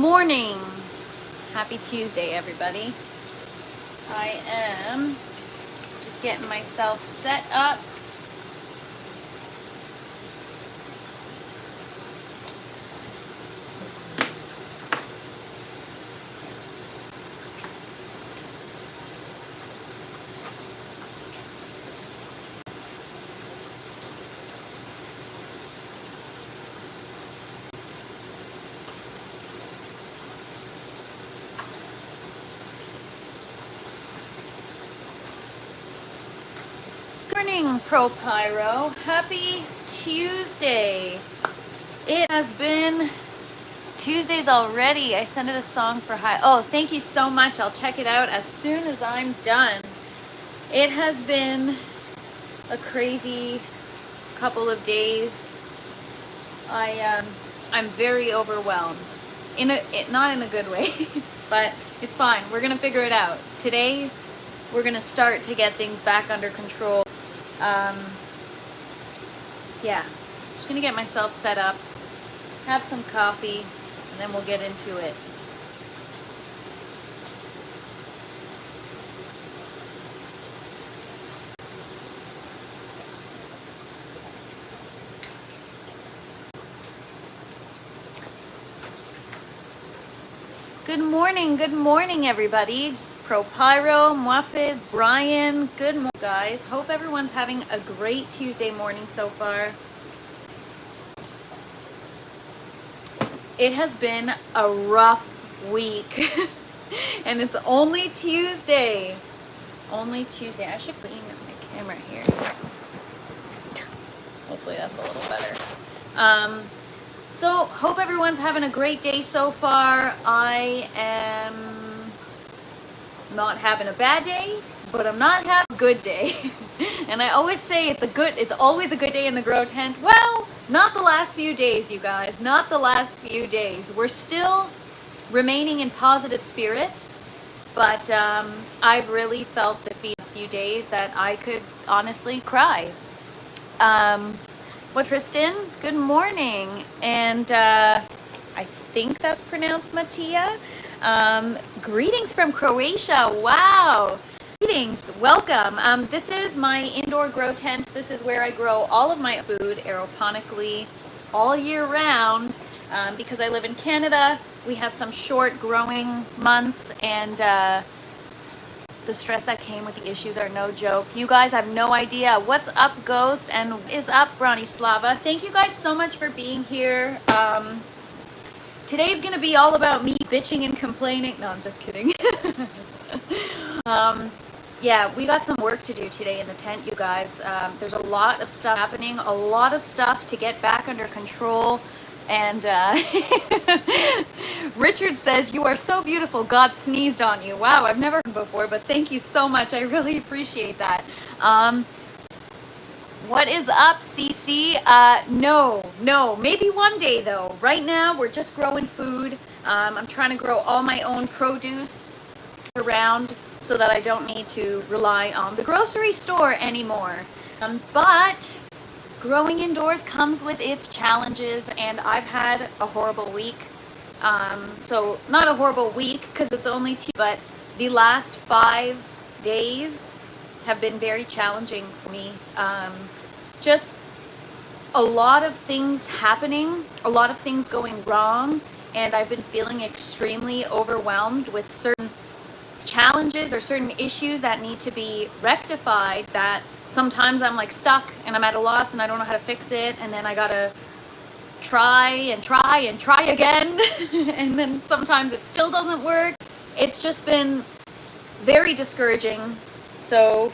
morning. Happy Tuesday, everybody. I am just getting myself set up. Morning, Pro Pyro. Happy Tuesday. It has been Tuesdays already. I sent it a song for hi. Oh, thank you so much. I'll check it out as soon as I'm done. It has been a crazy couple of days. I'm very overwhelmed. Not in a good way, but it's fine. We're gonna figure it out. Today, we're gonna start to get things back under control. Yeah, just gonna get myself set up, have some coffee, and then we'll get into it. Good morning, everybody. Pro Pyro, Muafiz, Brian, good morning, guys. Hope everyone's having a great Tuesday morning so far. It has been a rough week, and it's only Tuesday. Only Tuesday. I should clean my camera here. Hopefully that's a little better. So, hope everyone's having a great day so far. I am not having a bad day, but I'm not having a good day. And I always say it's always a good day in the grow tent. Well, not the last few days, you guys. Not the last few days. We're still remaining in positive spirits, but I've really felt the past few days that I could honestly cry. Well, Tristan, good morning. And I think that's pronounced Mattia. Greetings from Croatia. Wow. Greetings. Welcome. This is my indoor grow tent. This is where I grow all of my food aeroponically all year round. Because I live in Canada, we have some short growing months, and the stress that came with the issues are no joke. You guys have no idea. What's up, Ghost? And what is up, Bronislava? Thank you guys so much for being here. Today's gonna be all about me bitching and complaining. No, I'm just kidding. Yeah, we got some work to do today in the tent, you guys. There's a lot of stuff happening, a lot of stuff to get back under control. And Richard says, "You are so beautiful. God sneezed on you." Wow, I've never heard before, but thank you so much. I really appreciate that. What is up, CC? No, maybe one day though. Right now, we're just growing food. I'm trying to grow all my own produce around so that I don't need to rely on the grocery store anymore. But growing indoors comes with its challenges, and I've had a horrible week. So not a horrible week because it's only two, but the last 5 days have been very challenging for me. Just a lot of things happening, a lot of things going wrong, and I've been feeling extremely overwhelmed with certain challenges or certain issues that need to be rectified, that sometimes I'm like stuck and I'm at a loss and I don't know how to fix it, and then I gotta try again and then sometimes it still doesn't work. It's just been very discouraging. So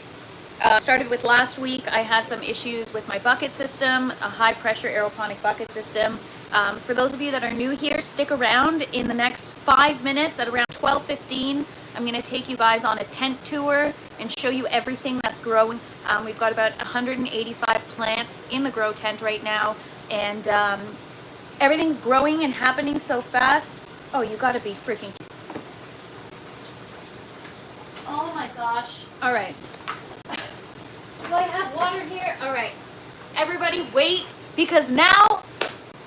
started with last week. I had some issues with my bucket system, a high pressure aeroponic bucket system. For those of you that are new here, stick around. In the next 5 minutes at around 12:15, I'm going to take you guys on a tent tour and show you everything that's growing. We've got about 185 plants in the grow tent right now, and everything's growing and happening so fast. Oh, you got to be freaking... Oh my gosh. All right. Do I have water here? All right. Everybody wait, because now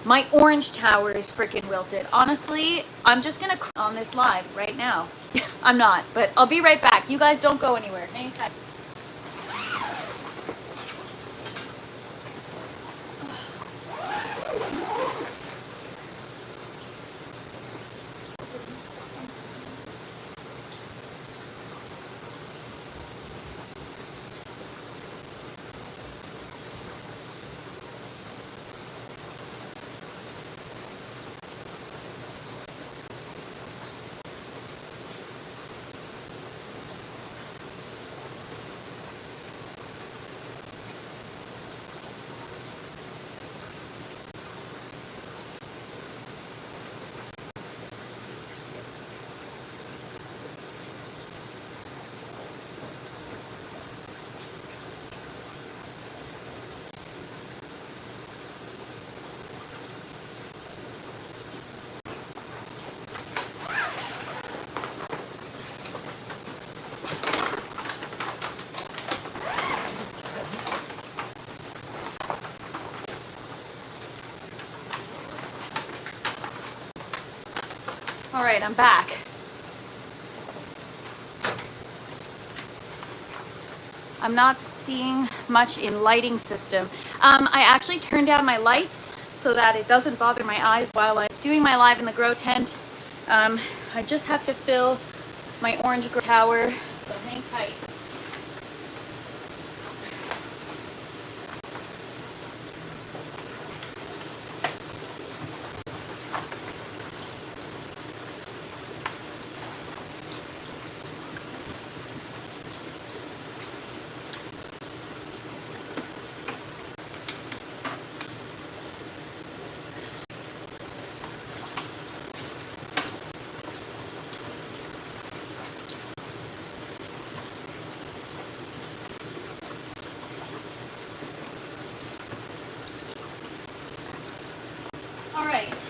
My orange tower is freaking wilted. Honestly, I'm just gonna on this live right now. I'm not, but I'll be right back. You guys don't go anywhere. Hang tight. All right, I'm back. I'm not seeing much in lighting system. I actually turned down my lights so that it doesn't bother my eyes while I'm doing my live in the grow tent. I just have to fill my orange grow tower, so hang tight. All right.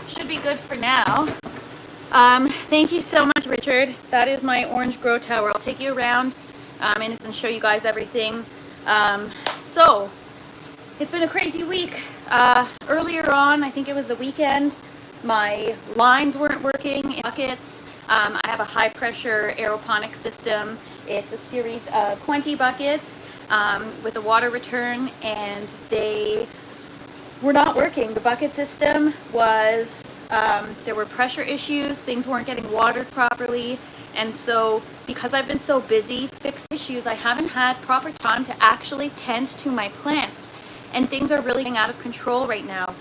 Should be good for now. Thank you so much, Richard. That is my orange grow tower. I'll take you around and show you guys everything. So, it's been a crazy week. Earlier on, I think it was the weekend, my lines weren't working in buckets. I have a high pressure aeroponic system. It's a series of 20 buckets with a water return, and they were not working. The bucket system was, there were pressure issues, things weren't getting watered properly, and so because I've been so busy fixing issues, I haven't had proper time to actually tend to my plants, and things are really getting out of control right now.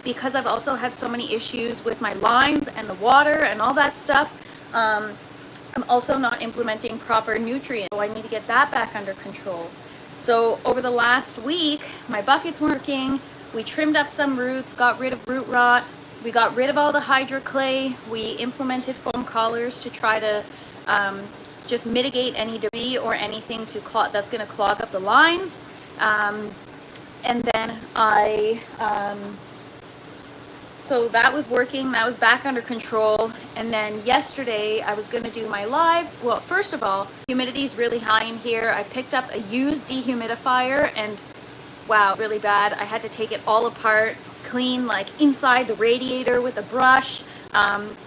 Because I've also had so many issues with my lines and the water and all that stuff, I'm also not implementing proper nutrients, so I need to get that back under control. So over the last week, my bucket's working. We trimmed up some roots, got rid of root rot. We got rid of all the hydroclay. We implemented foam collars to try to just mitigate any debris or anything that's going to clog up the lines. And then so that was working, that was back under control. And then yesterday I was gonna do my live. Well, first of all, humidity is really high in here. I picked up a used dehumidifier and wow, really bad. I had to take it all apart, clean like inside the radiator with a brush,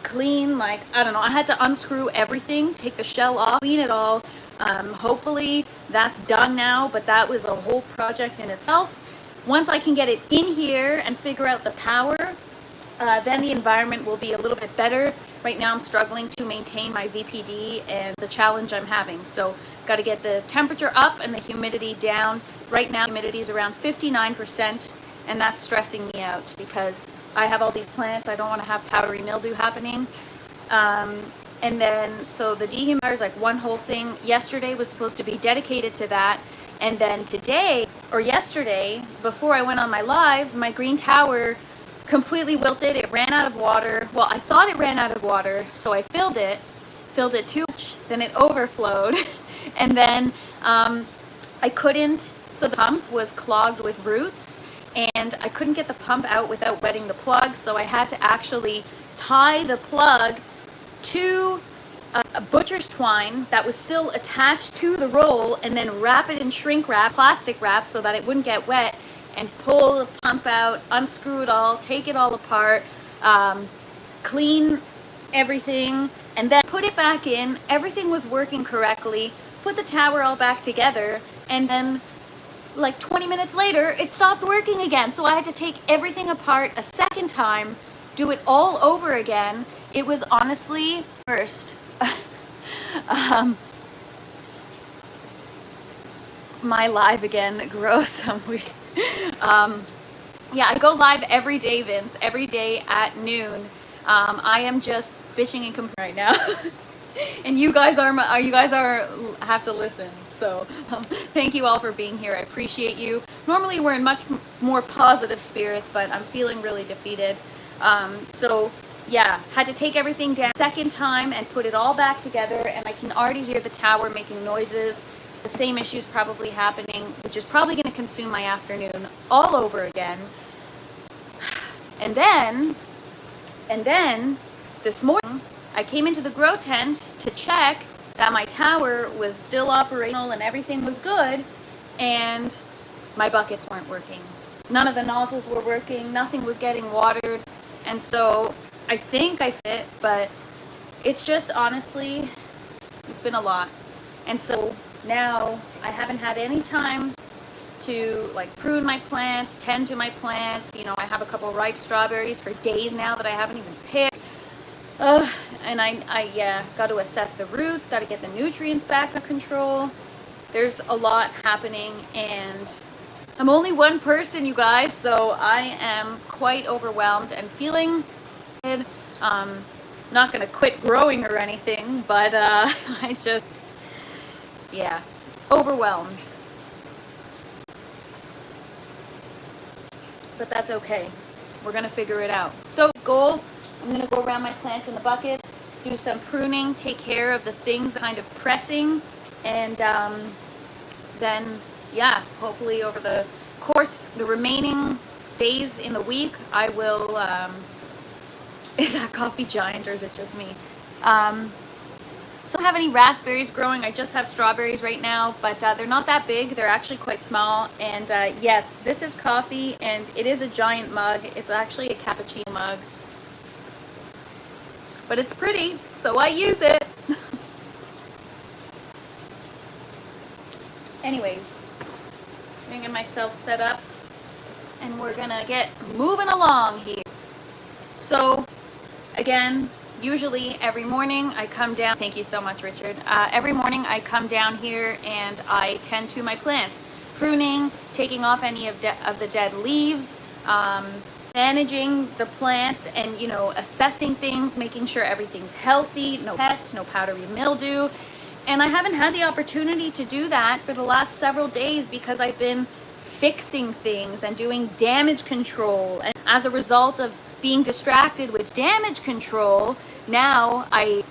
clean like, I don't know, I had to unscrew everything, take the shell off, clean it all. Hopefully that's done now, but that was a whole project in itself. Once I can get it in here and figure out the power, then the environment will be a little bit better. Right now I'm struggling to maintain my VPD and the challenge I'm having. So got to get the temperature up and the humidity down. Right now humidity is around 59%, and that's stressing me out because I have all these plants. I don't want to have powdery mildew happening. And then, so the dehumidifier is like one whole thing. Yesterday was supposed to be dedicated to that. And then today, or yesterday, before I went on my live, my green tower completely wilted. It ran out of water. Well, I thought it ran out of water, so I filled it too much, then it overflowed, and then I couldn't, so the pump was clogged with roots, and I couldn't get the pump out without wetting the plug, so I had to actually tie the plug to a butcher's twine that was still attached to the roll, and then wrap it in shrink wrap, plastic wrap, so that it wouldn't get wet, and pull the pump out, unscrew it all, take it all apart, clean everything, and then put it back in. Everything was working correctly, put the tower all back together, and then like 20 minutes later, it stopped working again. So I had to take everything apart a second time, do it all over again. It was honestly worst. My live again, gross. Yeah, I go live every day, Vince, every day at noon. I am just bitching and complaining right now. And you guys have to listen. So thank you all for being here. I appreciate you. Normally we're in much more positive spirits, but I'm feeling really defeated. So yeah, had to take everything down second time and put it all back together, and I can already hear the tower making noises. The same issues probably happening, which is probably going to consume my afternoon all over again. And then this morning, I came into the grow tent to check that my tower was still operational and everything was good, and my buckets weren't working. None of the nozzles were working, nothing was getting watered, and so I think I fit, but it's just honestly, it's been a lot. And so now I haven't had any time to like prune my plants, tend to my plants. You know, I have a couple ripe strawberries for days now that I haven't even picked. And I got to assess the roots, got to get the nutrients back under control. There's a lot happening, and I'm only one person, you guys, so I am quite overwhelmed and feeling good. Not gonna quit growing or anything, but I just, yeah, overwhelmed. But that's okay. We're gonna figure it out. So goal, I'm gonna go around my plants in the buckets, do some pruning, take care of the things that are kind of pressing, and then yeah, hopefully over the course, the remaining days in the week, I will, is that coffee giant or is it just me? So I don't have any raspberries growing. I just have strawberries right now, but they're not that big. They're actually quite small. And yes, this is coffee, and it is a giant mug. It's actually a cappuccino mug. But it's pretty, so I use it. Anyways, I'm gonna get myself set up, and we're gonna get moving along here. So, again, usually every morning I come down, thank you so much, Richard. Every morning I come down here and I tend to my plants, pruning, taking off any of the dead leaves, managing the plants, and, you know, assessing things, making sure everything's healthy, no pests, no powdery mildew. And I haven't had the opportunity to do that for the last several days because I've been fixing things and doing damage control. And as a result of being distracted with damage control, now I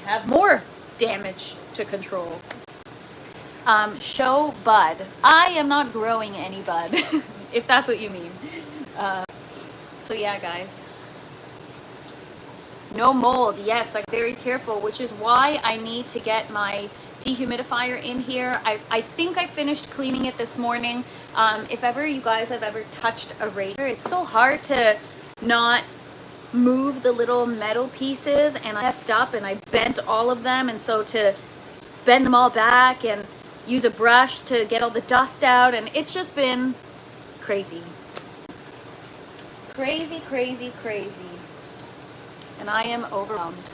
have more damage to control. Show bud. I am not growing any bud, if that's what you mean. So yeah, guys. No mold. Yes, I'm very careful, which is why I need to get my dehumidifier in here. I think I finished cleaning it this morning. If ever you guys have ever touched a radiator, it's so hard to not move the little metal pieces, and I effed up and I bent all of them, and so to bend them all back and use a brush to get all the dust out, and it's just been crazy. Crazy, crazy, crazy. And I am overwhelmed.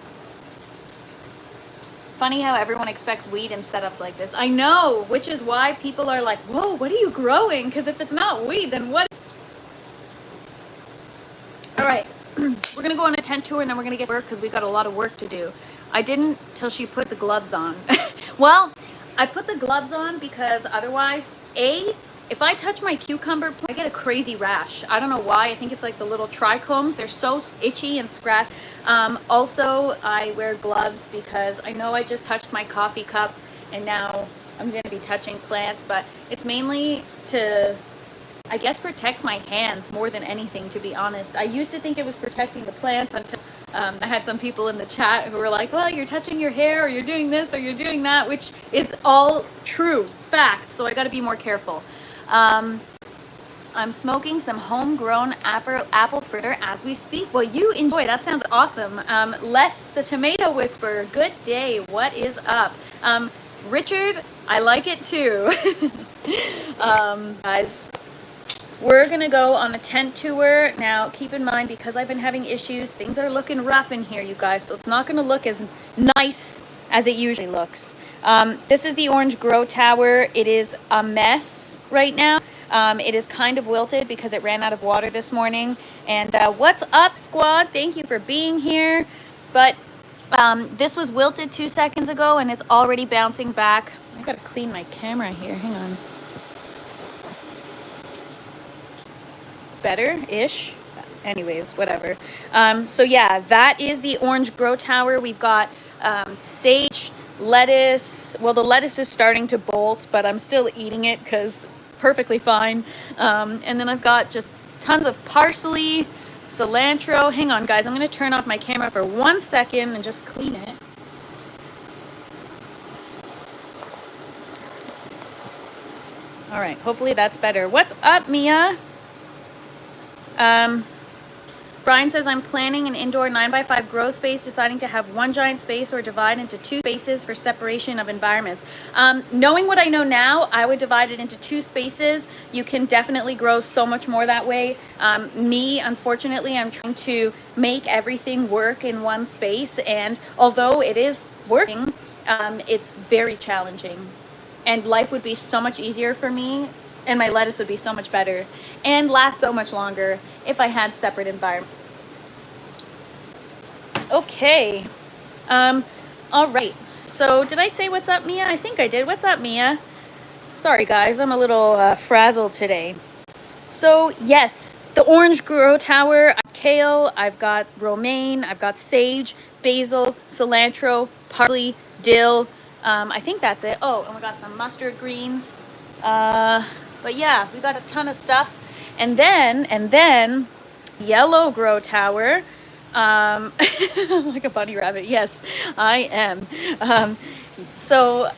Funny how everyone expects weed in setups like this. I know, which is why people are like, whoa, what are you growing? Because if it's not weed, then what? All right, we're gonna go on a tent tour and then we're gonna get to work because we've got a lot of work to do. I didn't till she put the gloves on. Well, I put the gloves on because otherwise, if I touch my cucumber, I get a crazy rash. I don't know why. I think it's like the little trichomes. They're so itchy and scratched. Also, I wear gloves because I know I just touched my coffee cup and now I'm going to be touching plants, but it's mainly to, I guess, protect my hands more than anything, to be honest. I used to think it was protecting the plants until I had some people in the chat who were like, well, you're touching your hair, or you're doing this, or you're doing that, which is all true facts. So I got to be more careful. I'm smoking some homegrown apple fritter as we speak. Well, you enjoy. That sounds awesome. Les, the tomato whisperer. Good day. What is up? Richard, I like it too. Guys, we're gonna go on a tent tour. Now, keep in mind, because I've been having issues, things are looking rough in here, you guys. So it's not gonna look as nice as it usually looks. This is the orange grow tower. It is a mess right now. It is kind of wilted because it ran out of water this morning. And what's up, squad? Thank you for being here. But this was wilted 2 seconds ago, and it's already bouncing back. I gotta clean my camera here. Hang on. Better-ish. Anyways, whatever. So yeah, that is the orange grow tower. We've got sage, lettuce. Well, the lettuce is starting to bolt, but I'm still eating it because it's perfectly fine. And then I've got just tons of parsley, cilantro. Hang on, guys. I'm going to turn off my camera for 1 second and just clean it. All right. Hopefully that's better. What's up, Mia? Brian says, I'm planning an indoor 9x5 grow space, deciding to have one giant space or divide into 2 spaces for separation of environments. Knowing what I know now, I would divide it into 2 spaces. You can definitely grow so much more that way. Me, unfortunately, I'm trying to make everything work in one space. And although it is working, it's very challenging. And life would be so much easier for me, and my lettuce would be so much better and last so much longer if I had separate environments. Okay. All right. So did I say what's up, Mia? I think I did. What's up, Mia? Sorry, guys. I'm a little frazzled today. So yes, the orange grow tower. I've got kale. I've got romaine. I've got sage, basil, cilantro, parsley, dill. I think that's it. Oh, and we got some mustard greens. But yeah, we got a ton of stuff. And then yellow grow tower. Like a bunny rabbit. Yes, I am. So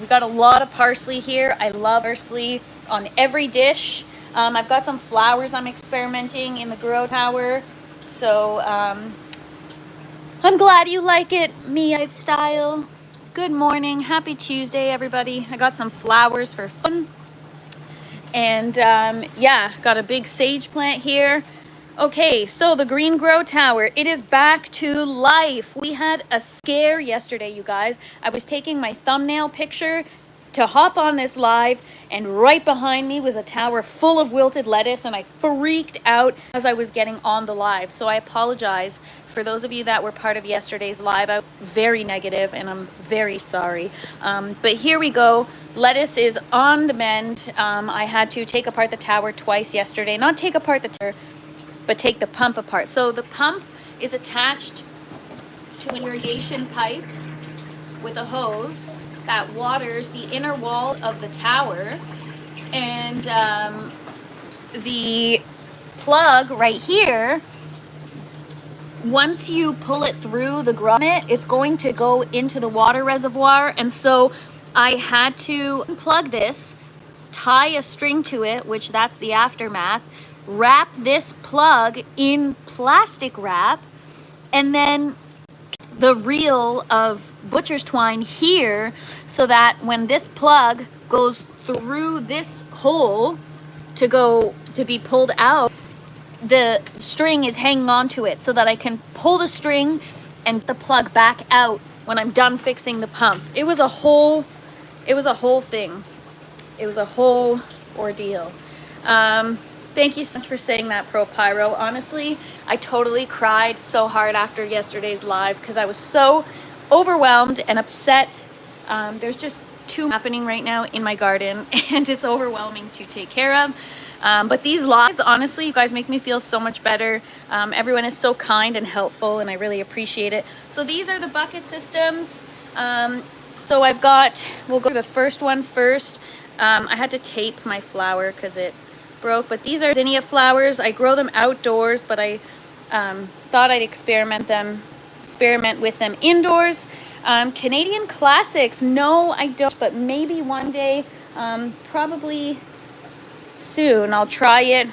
we got a lot of parsley here. I love parsley on every dish. I've got some flowers I'm experimenting in the grow tower. So I'm glad you like it, me lifestyle. Good morning. Happy Tuesday, everybody. I got some flowers for fun. And yeah, got a big sage plant here. Okay, so the green grow tower, it is back to life. We had a scare yesterday, you guys. I was taking my thumbnail picture to hop on this live, and right behind me was a tower full of wilted lettuce, and I freaked out as I was getting on the live. So I apologize for those of you that were part of yesterday's live. I was very negative, and I'm very sorry. But here we go. Lettuce is on the mend. I had to take apart the tower twice yesterday. Not take apart the tower, but take the pump apart. So the pump is attached to an irrigation pipe with a hose that waters the inner wall of the tower. And the plug right here, once you pull it through the grommet, it's going to go into the water reservoir. And so I had to unplug this, tie a string to it, which that's the aftermath, wrap this plug in plastic wrap, and then the reel of butcher's twine here, so that when this plug goes through this hole to be pulled out, the string is hanging on to it so that I can pull the string and the plug back out when I'm done fixing the pump. It was a whole thing. It was a whole ordeal. Thank you so much for saying that, Pro Pyro. Honestly, I totally cried so hard after yesterday's live because I was so overwhelmed and upset. There's just too much happening right now in my garden, and it's overwhelming to take care of. But these lives, honestly, you guys make me feel so much better. Everyone is so kind and helpful, and I really appreciate it. So these are the bucket systems. So we'll go to the first one first. I had to tape my flower because it broke, but these are zinnia flowers. I grow them outdoors, but I Thought I'd experiment with them indoors. Canadian classics, no, I don't, but maybe one day, probably soon, I'll try it.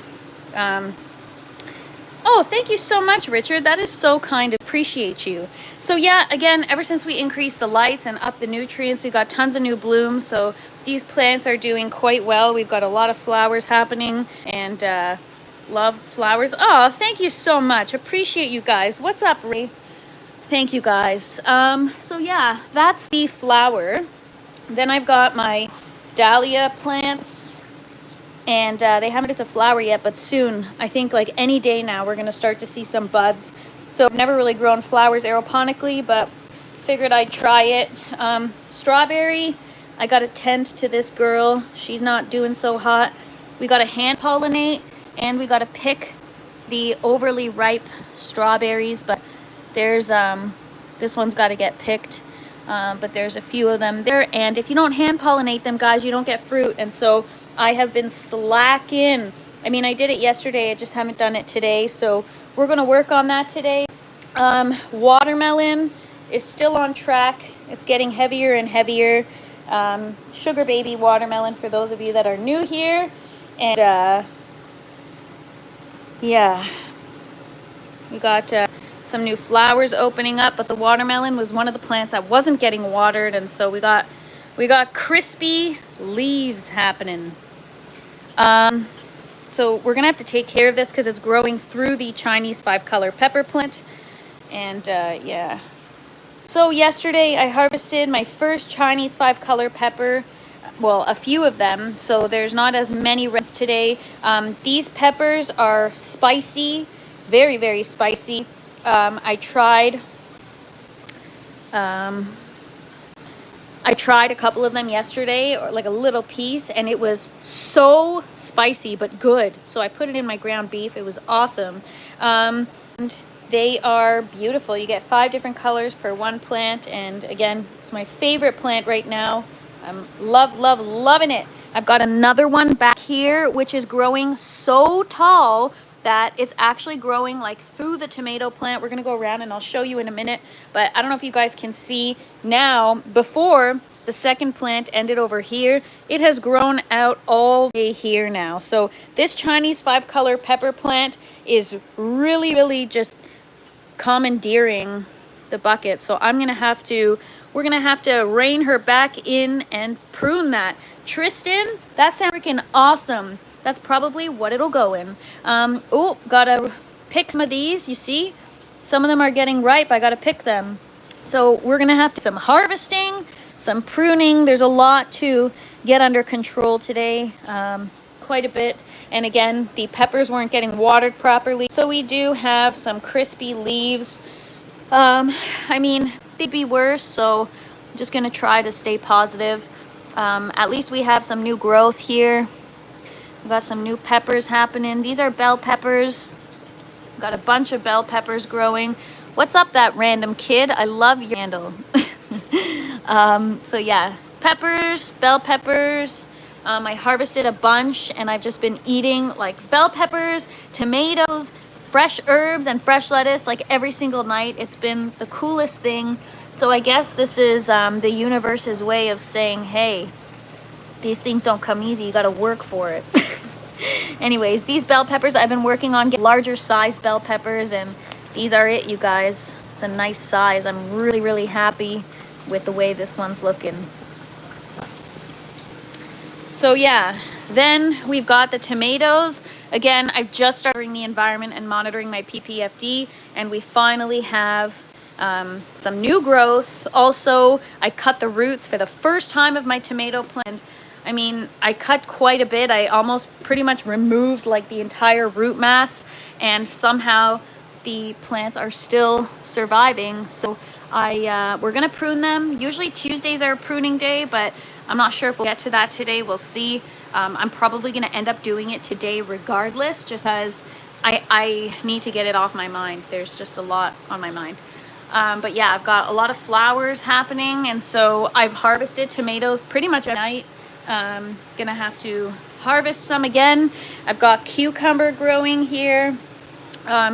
Oh, thank you so much, Richard. That is so kind. Appreciate you. So yeah, again, ever since we increased the lights and upped the nutrients, we got tons of new blooms. So these plants are doing quite well. We've got a lot of flowers happening, and love flowers. Oh, thank you so much. Appreciate you guys. What's up, Ray? Thank you guys. So yeah, that's the flower. Then I've got my dahlia plants. And they haven't hit the flower yet, but soon, I think like any day now, we're going to start to see some buds. So I've never really grown flowers aeroponically, but figured I'd try it. Strawberry, I got to tend to this girl. She's not doing so hot. We got to hand pollinate, and we got to pick the overly ripe strawberries, but there's, this one's got to get picked. But there's a few of them there, and if you don't hand pollinate them, guys, you don't get fruit. And so I have been slacking. I mean, I did it yesterday, I just haven't done it today, so we're gonna work on that today. Watermelon is still on track. It's getting heavier and heavier. Sugar baby watermelon for those of you that are new here. And yeah, we got some new flowers opening up, but the watermelon was one of the plants that wasn't getting watered, and so we got crispy leaves happening. So we're gonna have to take care of this because it's growing through the Chinese 5-color pepper plant. And yeah, so yesterday I harvested my first Chinese 5-color pepper. Well, a few of them, so there's not as many reds today. These peppers are spicy, very, very spicy. I tried a couple of them yesterday, or like a little piece, and it was so spicy but good. So I put it in my ground beef. It was awesome. And they are beautiful. You get 5 different colors per one plant, and again, it's my favorite plant right now. I'm loving it. I've got another one back here which is growing so tall that it's actually growing like through the tomato plant. We're gonna go around and I'll show you in a minute, but I don't know if you guys can see now. Before, the second plant ended over here. It has grown out all the way here now. So this Chinese 5-color pepper plant is really just commandeering the bucket. So we're gonna have to rein her back in and prune that. Tristan, that sounds freaking awesome. That's probably what it'll go in. Oh, gotta pick some of these. You see, some of them are getting ripe. I gotta pick them. So we're gonna have to do some harvesting, some pruning. There's a lot to get under control today, quite a bit. And again, the peppers weren't getting watered properly. So we do have some crispy leaves. I mean, they'd be worse, so I'm just gonna try to stay positive. At least we have some new growth here. We've got some new peppers happening. These are bell peppers. We've got a bunch of bell peppers growing. What's up, that random kid? I love your handle. So yeah, peppers, bell peppers. I harvested a bunch, and I've just been eating like bell peppers, tomatoes, fresh herbs, and fresh lettuce like every single night. It's been the coolest thing. So I guess this is the universe's way of saying, hey, these things don't come easy. You got to work for it. Anyways, these bell peppers, I've been working on getting larger sized bell peppers, and these are it, you guys. It's a nice size. I'm really happy with the way this one's looking. So yeah, then we've got the tomatoes. Again, I've just started the environment and monitoring my PPFD, and we finally have some new growth. Also, I cut the roots for the first time of my tomato plant. I mean, I cut quite a bit. I almost pretty much removed like the entire root mass, and somehow the plants are still surviving. So we're gonna prune them. Usually Tuesdays are a pruning day, but I'm not sure if we'll get to that today. We'll see. I'm probably gonna end up doing it today regardless, just because I need to get it off my mind. There's just a lot on my mind. But yeah, I've got a lot of flowers happening, and so I've harvested tomatoes pretty much every night. Gonna have to harvest some again. I've got cucumber growing here.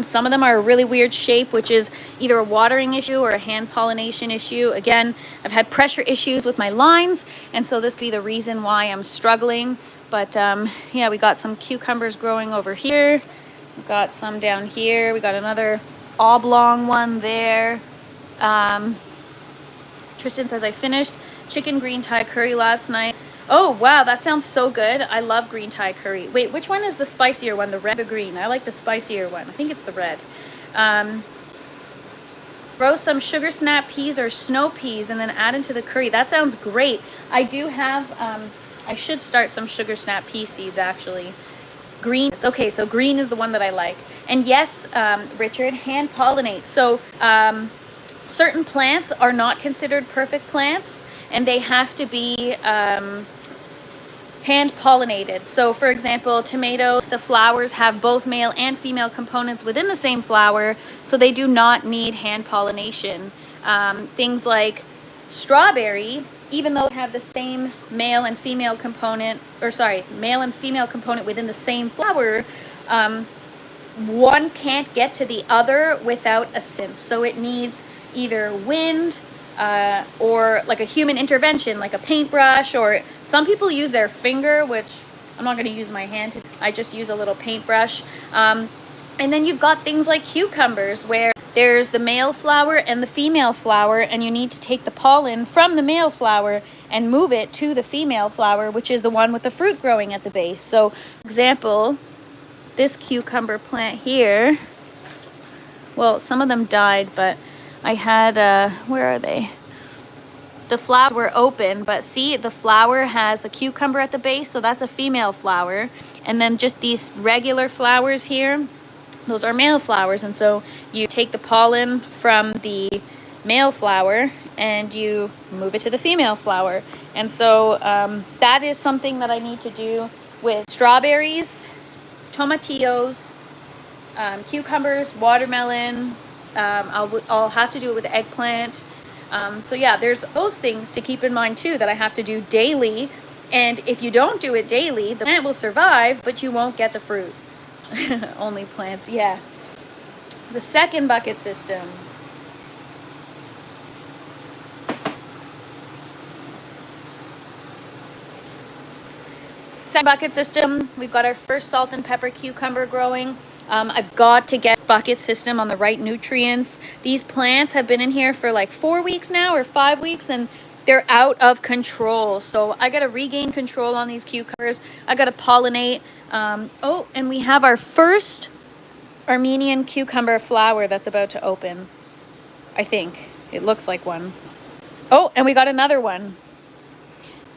Some of them are a really weird shape, which is either a watering issue or a hand pollination issue. Again, I've had pressure issues with my lines, and so this could be the reason why I'm struggling. But yeah, we got some cucumbers growing over here. We've got some down here. We got another oblong one there. Tristan says, I finished chicken green Thai curry last night. Oh, wow, that sounds so good. I love green Thai curry. Wait, which one is the spicier one, the red or the green? I like the spicier one. I think it's the red. Roast some sugar snap peas or snow peas and then add into the curry. That sounds great. I do have, I should start some sugar snap pea seeds, actually. Green. Okay, so green is the one that I like. And yes, Richard, hand pollinate. So certain plants are not considered perfect plants, and they have to be hand pollinated. So for example, tomato, the flowers have both male and female components within the same flower, so they do not need hand pollination. Things like strawberry, even though they have the same male and female component, male and female component within the same flower, one can't get to the other without assistance. So it needs either wind, or like a human intervention, like a paintbrush, or some people use their finger, which I'm not going to use my hand. I just use a little paintbrush. And then you've got things like cucumbers, where there's the male flower and the female flower, and you need to take the pollen from the male flower and move it to the female flower, which is the one with the fruit growing at the base. So, for example, this cucumber plant here, well, some of them died, but I had, where are they? The flowers were open, but see, the flower has a cucumber at the base, so that's a female flower. And then just these regular flowers here, those are male flowers. And so you take the pollen from the male flower and you move it to the female flower. And so that is something that I need to do with strawberries, tomatillos, cucumbers, watermelon. I'll have to do it with eggplant. So yeah, there's those things to keep in mind too that I have to do daily. And if you don't do it daily, the plant will survive, but you won't get the fruit. Only plants, yeah. The second bucket system. Second bucket system, we've got our first salt and pepper cucumber growing. I've got to get bucket system on the right nutrients. These plants have been in here for like 4 weeks now or 5 weeks, and they're out of control. So I got to regain control on these cucumbers. I got to pollinate. Oh, and we have our first Armenian cucumber flower that's about to open. I think it looks like one. Oh, and we got another one.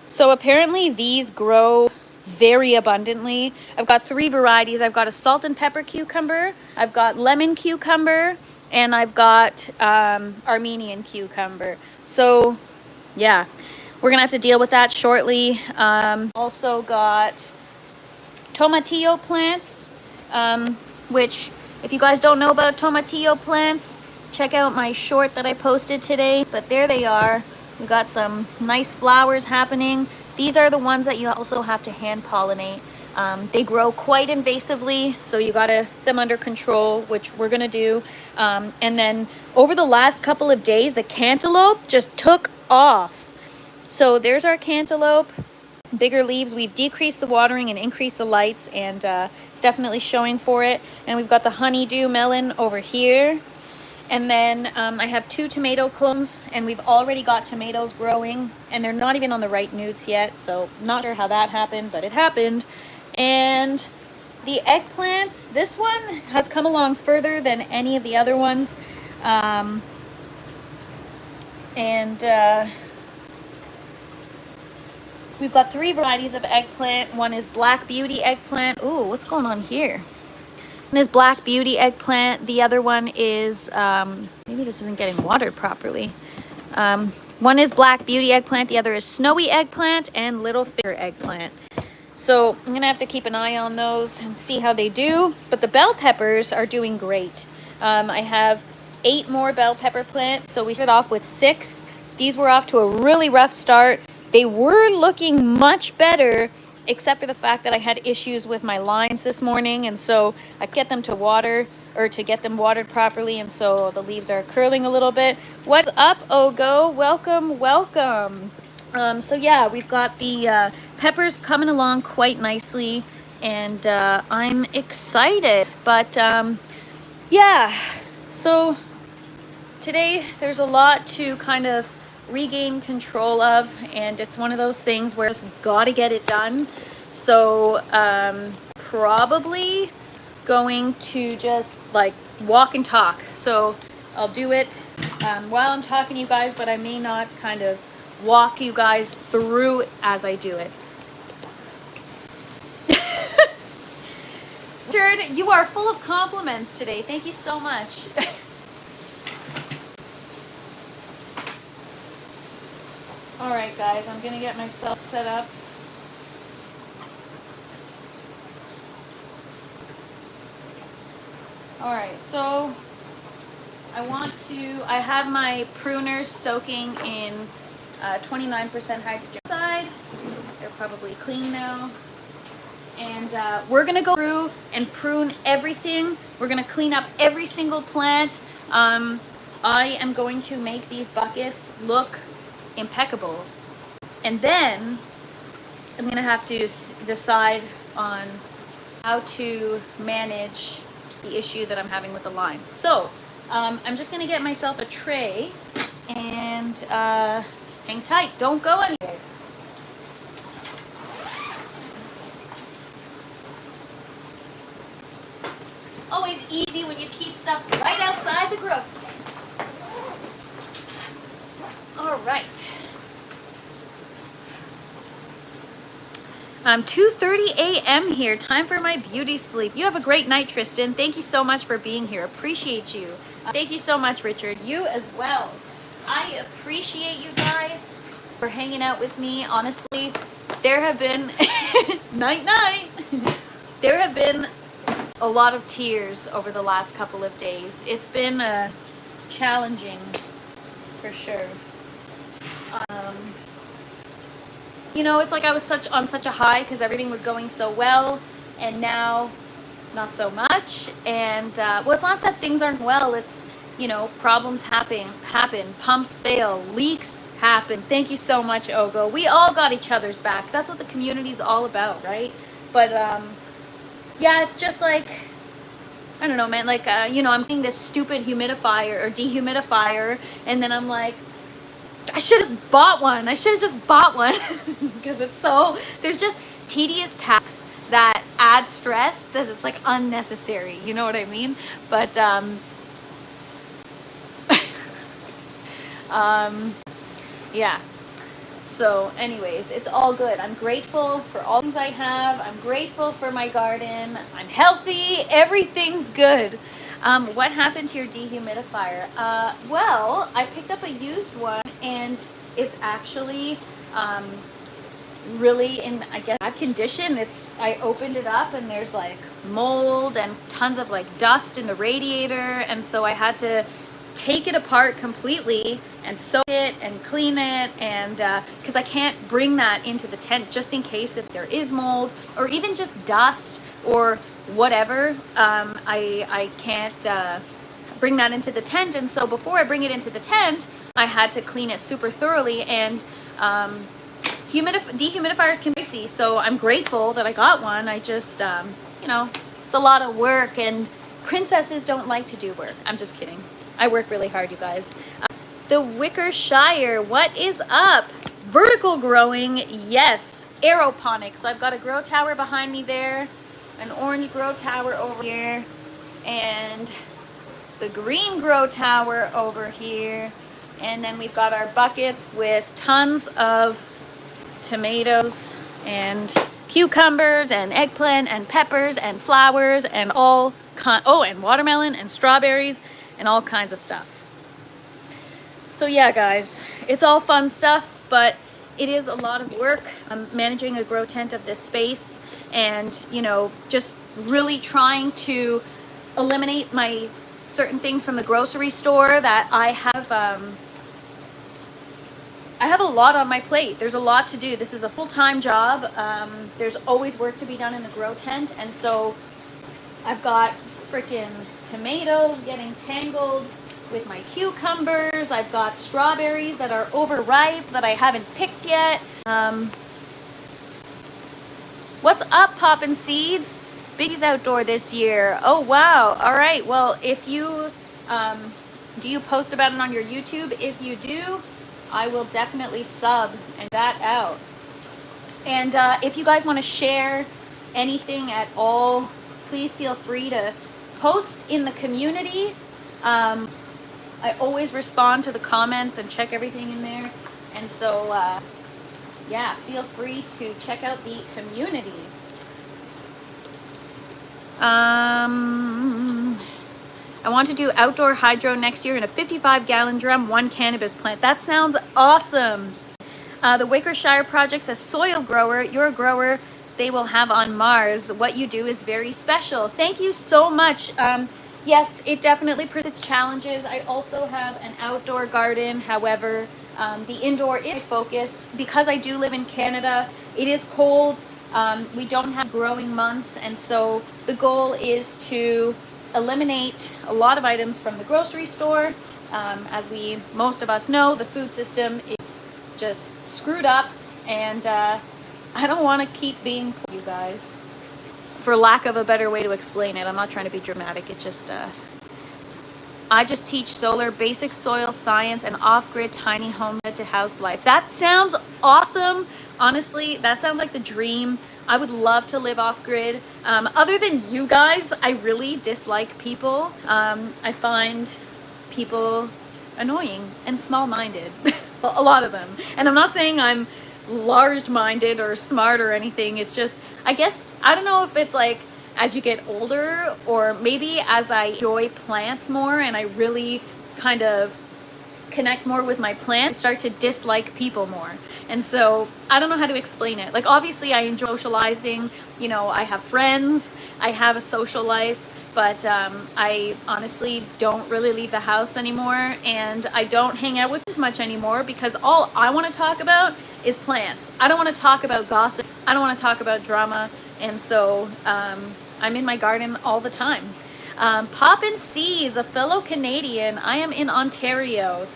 So apparently these grow very abundantly. I've got 3 varieties. I've got a salt and pepper cucumber, I've got lemon cucumber, and I've got Armenian cucumber. So yeah, we're gonna have to deal with that shortly. Also got tomatillo plants, which if you guys don't know about tomatillo plants, check out my short that I posted today. But there they are. We got some nice flowers happening. These are the ones that you also have to hand pollinate. They grow quite invasively, so you got them under control, which we're gonna do. And then over the last couple of days, the cantaloupe just took off. So there's our cantaloupe, bigger leaves. We've decreased the watering and increased the lights, and it's definitely showing for it. And we've got the honeydew melon over here. And then I have 2 tomato clones, and we've already got tomatoes growing, and they're not even on the right newts yet, so not sure how that happened, but it happened. And the eggplants, this one has come along further than any of the other ones. We've got 3 varieties of eggplant. One is Black Beauty eggplant. Ooh, what's going on here? One is Black Beauty eggplant. The other one is, maybe this isn't getting watered properly. One is Black Beauty eggplant. The other is Snowy eggplant and Little Finger eggplant. So I'm going to have to keep an eye on those and see how they do. But the bell peppers are doing great. I have 8 more bell pepper plants. So we started off with 6. These were off to a really rough start. They were looking much better except for the fact that I had issues with my lines this morning, and so I get them to water, or to get them watered properly, and so the leaves are curling a little bit. What's up, Ogo? Welcome, welcome. So yeah, we've got the peppers coming along quite nicely, and I'm excited. But yeah, so today there's a lot to kind of regain control of, and it's one of those things where it's gotta get it done. So probably going to just like walk and talk. So I'll do it while I'm talking to you guys, but I may not kind of walk you guys through as I do it. Richard, you are full of compliments today. Thank you so much. All right, guys, I'm gonna get myself set up. All right, so I have my pruners soaking in 29% hydrogen side. They're probably clean now. And we're gonna go through and prune everything. We're gonna clean up every single plant. I am going to make these buckets look impeccable. And then I'm gonna have to decide on how to manage the issue that I'm having with the lines. So I'm just gonna get myself a tray and hang tight, don't go anywhere. Always easy when you keep stuff right outside the growth. All right. 2:30 a.m. here. Time for my beauty sleep. You have a great night, Tristan. Thank you so much for being here. Appreciate you. Thank you so much, Richard. You as well. I appreciate you guys for hanging out with me. Honestly, there have been night. There have been a lot of tears over the last couple of days. It's been challenging for sure. You know, it's like I was on such a high because everything was going so well, and now not so much. And well, it's not that things aren't well. It's, you know, problems happen, pumps fail, leaks happen. Thank you so much, Ogo. We all got each other's back. That's what the community's all about, right? But yeah, it's just like, I don't know, man. Like you know, I'm getting this stupid humidifier or dehumidifier, and then I'm like, I should have just bought one. Because it's so, there's just tedious tasks that add stress that it's like unnecessary. You know what I mean? But yeah. So anyways, it's all good. I'm grateful for all things I have. I'm grateful for my garden. I'm healthy. Everything's good. What happened to your dehumidifier? Well, I picked up a used one, and it's actually really in, I guess, bad condition. I opened it up, and there's like mold and tons of like dust in the radiator, and so I had to take it apart completely and soak it and clean it, and because I can't bring that into the tent just in case if there is mold or even just dust or whatever. I can't bring that into the tent, and so before I bring it into the tent, I had to clean it super thoroughly. And dehumidifiers can be pricey, so I'm grateful that I got one. I just you know, it's a lot of work, and princesses don't like to do work. I'm just kidding. I work really hard, you guys. The Wickershire, what is up? Vertical growing, yes. Aeroponics. So I've got a grow tower behind me there, an orange grow tower over here, and the green grow tower over here. And then we've got our buckets with tons of tomatoes and cucumbers and eggplant and peppers and flowers and and watermelon and strawberries and all kinds of stuff. So yeah, guys, it's all fun stuff, but it is a lot of work. I'm managing a grow tent of this space, and you know, just really trying to eliminate my certain things from the grocery store that I I have a lot on my plate. There's a lot to do. This is a full-time job. There's always work to be done in the grow tent. And so I've got freaking tomatoes getting tangled with my cucumbers. I've got strawberries that are overripe that I haven't picked yet. What's up, Poppin' Seeds? Biggie's outdoor this year. Oh, wow. All right. Well, if you, do you post about it on your YouTube? If you do, I will definitely sub and that out. And if you guys want to share anything at all, please feel free to post in the community. I always respond to the comments and check everything in there. And so, yeah, feel free to check out the community. I want to do outdoor hydro next year in a 55-gallon drum, 1 cannabis plant. That sounds awesome. The Wickershire project says, soil grower, you're a grower they will have on Mars. What you do is very special. Thank you so much. Yes, it definitely presents challenges. I also have an outdoor garden. However, the indoor is my focus. Because I do live in Canada, it is cold. We don't have growing months. And so the goal is to eliminate a lot of items from the grocery store. As most of us know, the food system is just screwed up, and I don't want to keep being poor, you guys, for lack of a better way to explain it. I'm not trying to be dramatic. It's just I just teach solar, basic soil science, and off-grid tiny home to house life. That sounds awesome. Honestly, that sounds like the dream. I would love to live off-grid. Other than you guys, I really dislike people. I find people annoying and small-minded. A lot of them. And I'm not saying I'm large-minded or smart or anything. It's just, I guess, I don't know if it's like as you get older, or maybe as I enjoy plants more and I really kind of connect more with my plants, I start to dislike people more. And so I don't know how to explain it. Like, obviously I enjoy socializing, you know, I have friends, I have a social life, but I honestly don't really leave the house anymore, and I don't hang out with as much anymore because all I want to talk about is plants. I don't want to talk about gossip. I don't want to talk about drama. And so I'm in my garden all the time. Poppin' Seeds, a fellow Canadian. I am in Ontario.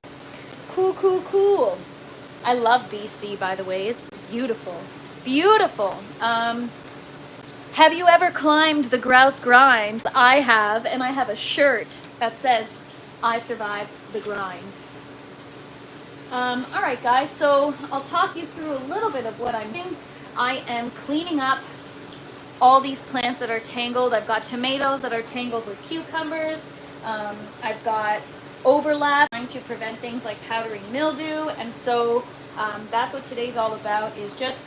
Cool, cool, cool. I love BC, by the way. It's beautiful. Beautiful. Have you ever climbed the grouse grind? I have, and I have a shirt that says, I survived the grind. All right, guys, so I'll talk you through a little bit of what I'm doing. I am cleaning up all these plants that are tangled. I've got tomatoes that are tangled with cucumbers. I've got overlap, trying to prevent things like powdery mildew. And so that's what today's all about, is just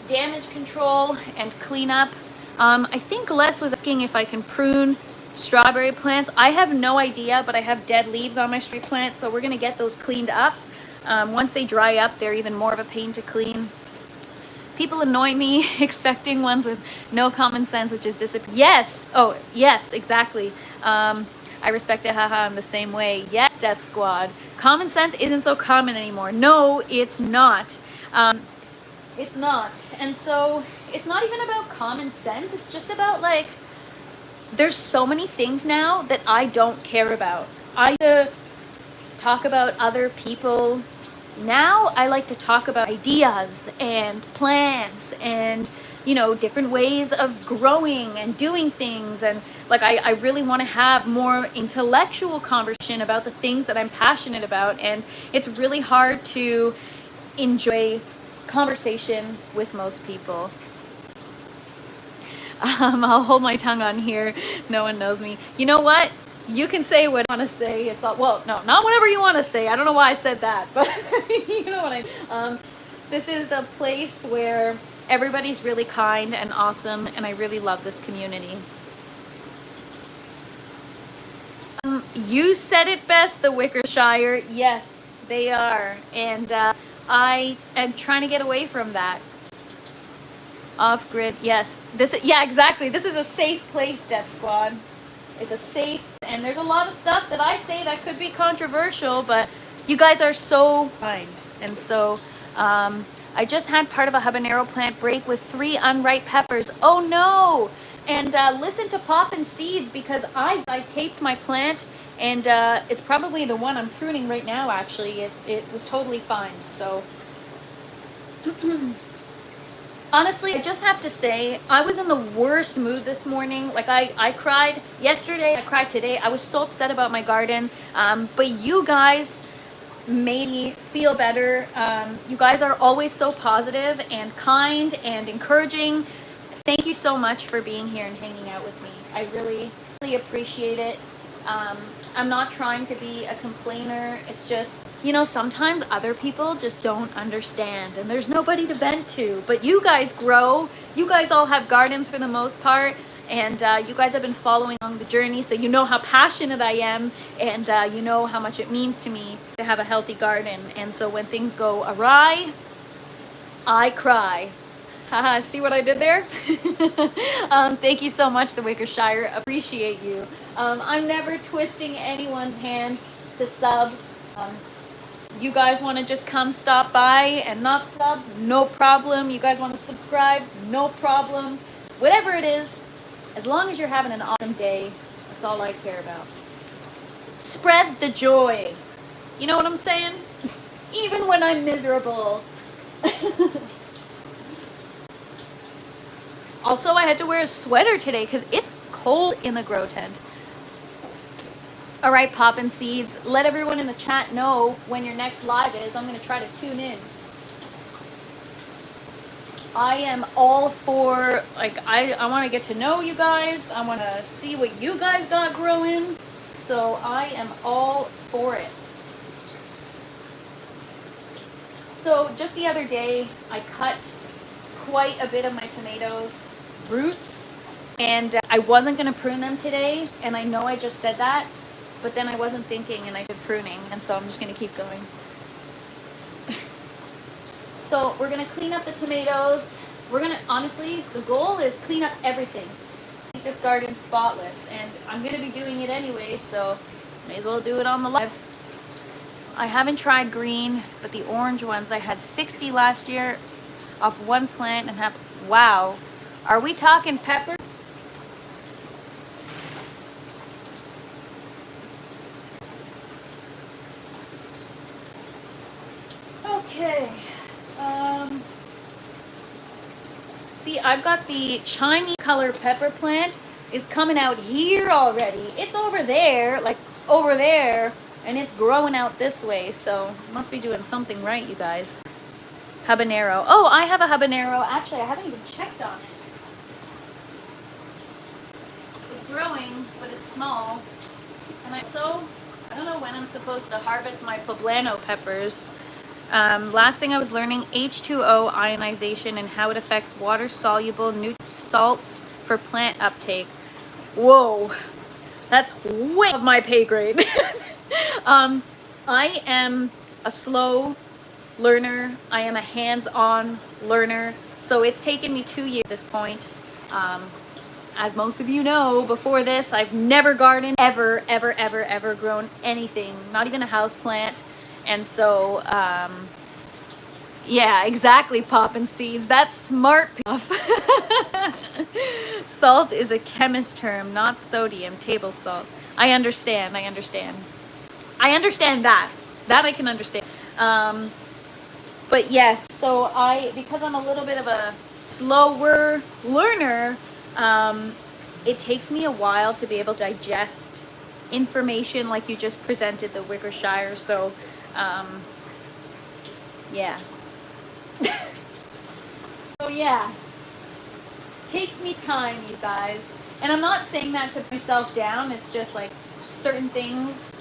damage control and cleanup. I think Les was asking if I can prune strawberry plants. I have no idea, but I have dead leaves on my strawberry plants, so we're gonna get those cleaned up. Once they dry up, they're even more of a pain to clean. People annoy me expecting ones with no common sense, which is disappear. Yes, oh yes, exactly. I respect it, haha, I'm the same way. Yes, Death Squad. Common sense isn't so common anymore. No, it's not. It's not. And so it's not even about common sense. It's just about, like, there's so many things now that I don't care about. I talk about other people. Now I like to talk about ideas and plants and, you know, different ways of growing and doing things. And like, I really want to have more intellectual conversation about the things that I'm passionate about. And it's really hard to enjoy conversation with most people. I'll hold my tongue on here. No one knows me. You know what? You can say what you want to say. It's all, well, no, not whatever you want to say. I don't know why I said that, but you know what I mean. This is a place where everybody's really kind and awesome, and I really love this community. You said it best, the Wickershire. Yes, they are. And I am trying to get away from that. Off-grid, yes. Yeah, exactly. This is a safe place, Death Squad. It's a safe, and there's a lot of stuff that I say that could be controversial, but you guys are so kind. And so I just had part of a habanero plant break with 3 unripe peppers. Oh no! And listen to poppin' seeds, because I taped my plant, and it's probably the one I'm pruning right now. Actually, it was totally fine. So honestly, I just have to say, I was in the worst mood this morning. Like, I cried yesterday, I cried today. I was so upset about my garden. But you guys made me feel better. You guys are always so positive and kind and encouraging. Thank you so much for being here and hanging out with me. I really, really appreciate it. I'm not trying to be a complainer. It's just, you know, sometimes other people just don't understand and there's nobody to vent to. But you guys grow. You guys all have gardens for the most part. And you guys have been following along the journey, so you know how passionate I am, and you know how much it means to me to have a healthy garden. And so when things go awry, I cry. Haha, see what I did there? Thank you so much, the Wickershire. Appreciate you. I'm never twisting anyone's hand to sub. You guys want to just come stop by and not sub? No problem. You guys want to subscribe? No problem. Whatever it is, as long as you're having an awesome day, that's all I care about. Spread the joy. You know what I'm saying? Even when I'm miserable. Also, I had to wear a sweater today because it's cold in the grow tent. All right, poppin' seeds. Let everyone in the chat know when your next live is. I'm going to try to tune in. I am all for, like, I want to get to know you guys. I want to see what you guys got growing. So I am all for it. So just the other day, I cut quite a bit of my tomatoes roots, and I wasn't going to prune them today. And I know I just said that, but then I wasn't thinking and I started pruning. And so I'm just going to keep going. So we're going to clean up the tomatoes. We're going to, honestly, the goal is clean up everything. Make this garden spotless. And I'm going to be doing it anyway, so may as well do it on the live. I haven't tried green, but the orange ones, I had 60 last year off one plant and have, wow. Are we talking pepper? Okay. See, I've got the Chinese color pepper plant is coming out here already. It's over there, like over there, and it's growing out this way. So must be doing something right, you guys. Habanero. Oh, I have a habanero. Actually, I haven't even checked on it. It's growing, but it's small. And I don't know when I'm supposed to harvest my poblano peppers. Last thing I was learning, H2O ionization and how it affects water-soluble salts for plant uptake. Whoa, that's way above my pay grade. I am a slow learner. I am a hands-on learner. So it's taken me 2 years at this point. As most of you know, before this, I've never gardened, ever grown anything, not even a house plant. And so, yeah, exactly, poppin' seeds. That's smart. Salt is a chemist term, not sodium, table salt. I understand that. That I can understand. But yes, so because I'm a little bit of a slower learner, it takes me a while to be able to digest information like you just presented, the Wickershire. So, yeah. So yeah, takes me time, you guys. And I'm not saying that to put myself down. It's just like certain things.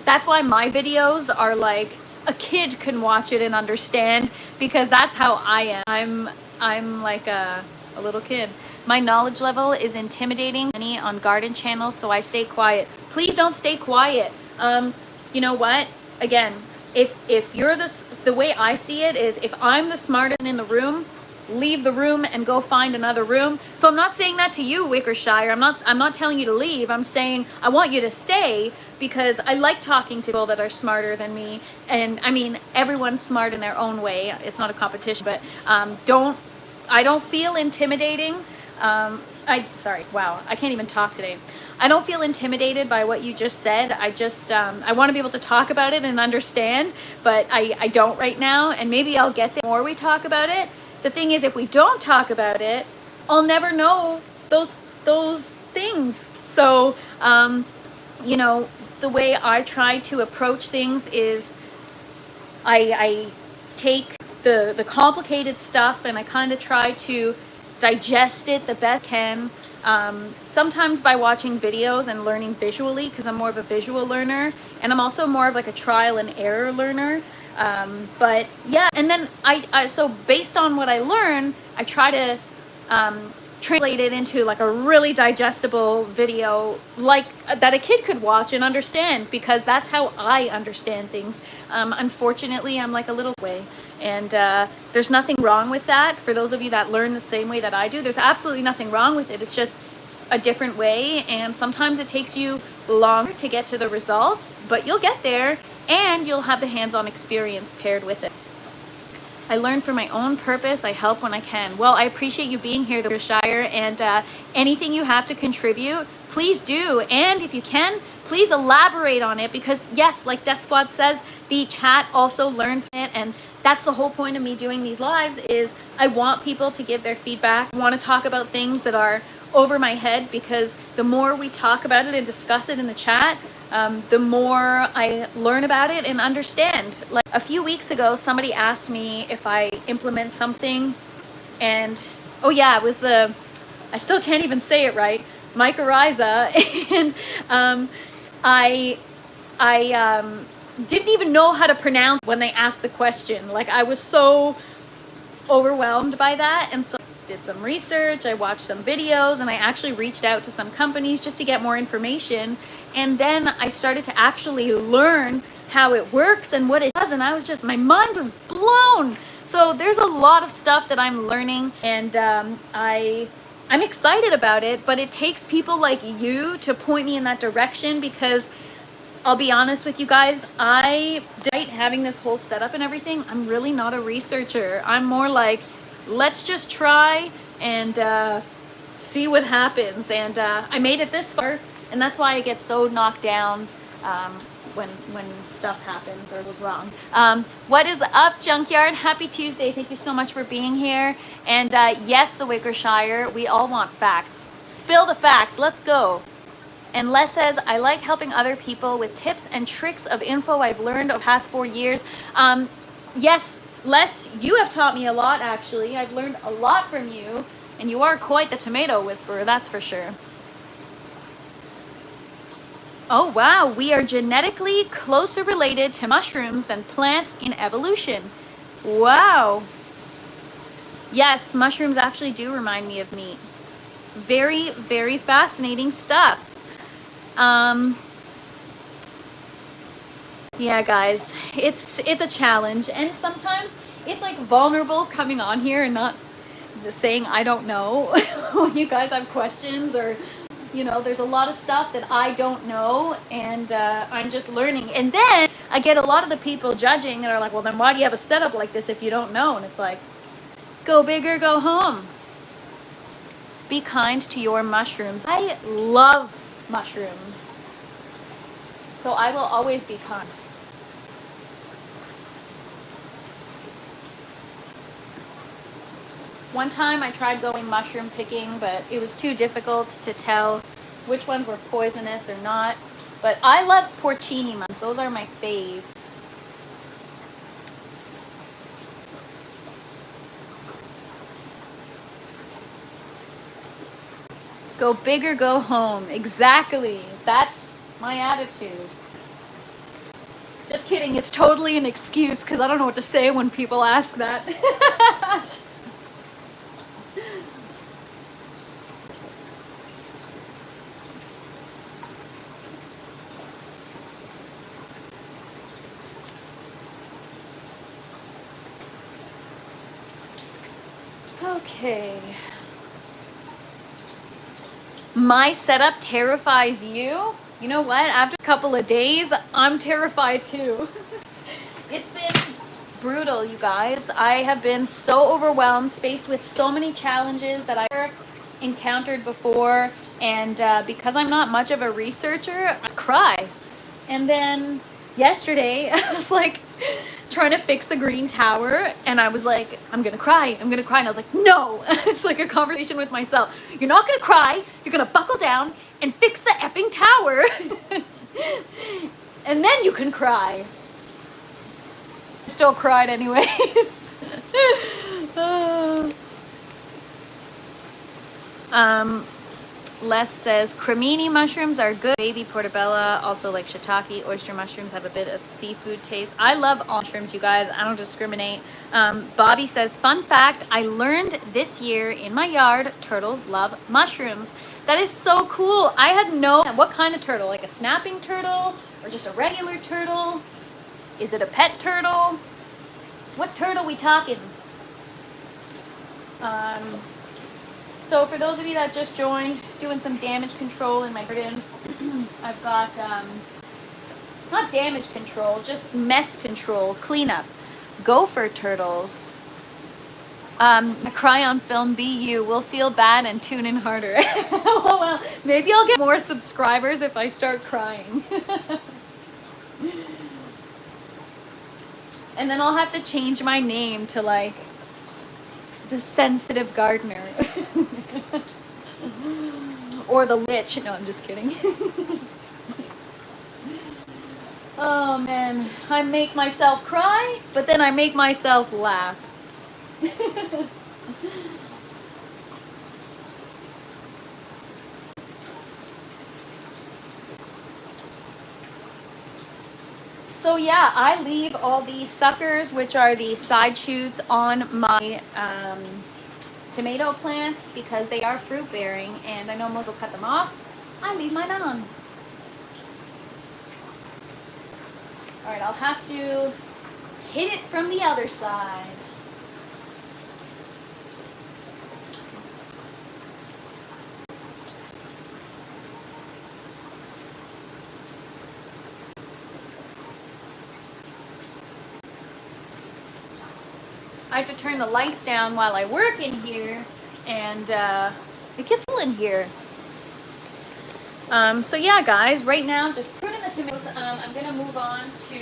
That's why my videos are like a kid can watch it and understand, because that's how I am. I'm like a little kid. My knowledge level is intimidating on garden channels, so I stay quiet. Please don't stay quiet. You know what? Again, if you're the way I see it is, if I'm the smartest in the room, leave the room and go find another room. So I'm not saying that to you, Wickershire. I'm not telling you to leave. I'm saying I want you to stay because I like talking to people that are smarter than me. And I mean, everyone's smart in their own way. It's not a competition, but I don't feel intimidating. Sorry, wow, I can't even talk today. I don't feel intimidated by what you just said. I want to be able to talk about it and understand, but I don't right now, and maybe I'll get there the more we talk about it. The thing is, if we don't talk about it, I'll never know those things. So, you know, the way I try to approach things is I take the complicated stuff and I kind of try to digest it the best I can. Sometimes by watching videos and learning visually, because I'm more of a visual learner, and I'm also more of like a trial and error learner. But yeah, and then so based on what I learn, I try to translate it into like a really digestible video, like that a kid could watch and understand, because that's how I understand things. Unfortunately, I'm like a little way, and there's nothing wrong with that. For those of you that learn the same way that I do, there's absolutely nothing wrong with it. It's just a different way, and sometimes it takes you longer to get to the result, but you'll get there, and you'll have the hands-on experience paired with it. I learn for my own purpose. I help when I can. Well, I appreciate you being here, the Shire, and anything you have to contribute, please do. And if you can, please elaborate on it, because yes, like Death Squad says, the chat also learns from it, and that's the whole point of me doing these lives, is I want people to give their feedback. I want to talk about things that are over my head, because the more we talk about it and discuss it in the chat, the more I learn about it and understand. Like a few weeks ago, somebody asked me if I implement something, and oh yeah, it was I still can't even say it right, mycorrhiza, and I didn't even know how to pronounce when they asked the question. Like, I was so overwhelmed by that, and so I did some research, I watched some videos, and I actually reached out to some companies just to get more information. And then I started to actually learn how it works and what it does, and I was just, my mind was blown. So there's a lot of stuff that I'm learning, and I'm excited about it, but it takes people like you to point me in that direction, because I'll be honest with you guys, despite having this whole setup and everything, I'm really not a researcher. I'm more like, let's just try and see what happens. And I made it this far, and that's why I get so knocked down when stuff happens or goes wrong. What is up, Junkyard? Happy Tuesday. Thank you so much for being here. And yes, the Wickershire, we all want facts. Spill the facts. Let's go. And Les says, I like helping other people with tips and tricks of info I've learned over the past 4 years. Yes, Les, you have taught me a lot, actually. I've learned a lot from you, and you are quite the tomato whisperer, that's for sure. Oh, wow, we are genetically closer related to mushrooms than plants in evolution. Wow. Yes, mushrooms actually do remind me of meat. Very, very fascinating stuff. Yeah, guys, it's a challenge, and sometimes it's like vulnerable coming on here and not saying I don't know when you guys have questions, or you know, there's a lot of stuff that I don't know, and I'm just learning. And then I get a lot of the people judging and are like, well, then why do you have a setup like this if you don't know? And it's like, go big or go home. Be kind to your mushrooms. I love mushrooms, so I will always be kind. One time I tried going mushroom picking, but it was too difficult to tell which ones were poisonous or not. But I love porcini mushrooms. Those are my fave. Go big or go home. Exactly. That's my attitude. Just kidding. It's totally an excuse, because I don't know what to say when people ask that. Okay. My setup terrifies you. You know what? After a couple of days, I'm terrified too. It's been brutal, you guys. I have been so overwhelmed, faced with so many challenges that I never encountered before. And because I'm not much of a researcher, I cry. And then yesterday, I was like trying to fix the green tower, and I was like, I'm gonna cry, I'm gonna cry. And I was like, no. It's like a conversation with myself. You're not gonna cry, you're gonna buckle down and fix the effing tower. And then you can cry. Still cried anyways. Les says cremini mushrooms are good. Baby portobello, also like shiitake. Oyster mushrooms have a bit of seafood taste. I love all mushrooms, you guys. I don't discriminate. Bobby says, fun fact, I learned this year in my yard, turtles love mushrooms. That is so cool. I had no, what kind of turtle? Like a snapping turtle or just a regular turtle? Is it a pet turtle? What turtle we talking? So for those of you that just joined, doing some damage control in my garden, I've got, not damage control, just mess control, cleanup. Gopher turtles. Cry on film, be you. We'll feel bad and tune in harder. Oh, well, maybe I'll get more subscribers if I start crying. And then I'll have to change my name to like the sensitive gardener. Or the witch. No, I'm just kidding. Oh man, I make myself cry, but then I make myself laugh. So yeah, I leave all these suckers, which are the side shoots, on my tomato plants because they are fruit bearing, and I know most will cut them off. I leave mine on. All right, I'll have to hit it from the other side. I have to turn the lights down while I work in here, and it gets cool in here. So yeah, guys, right now, just pruning the tomatoes. I'm going to move on to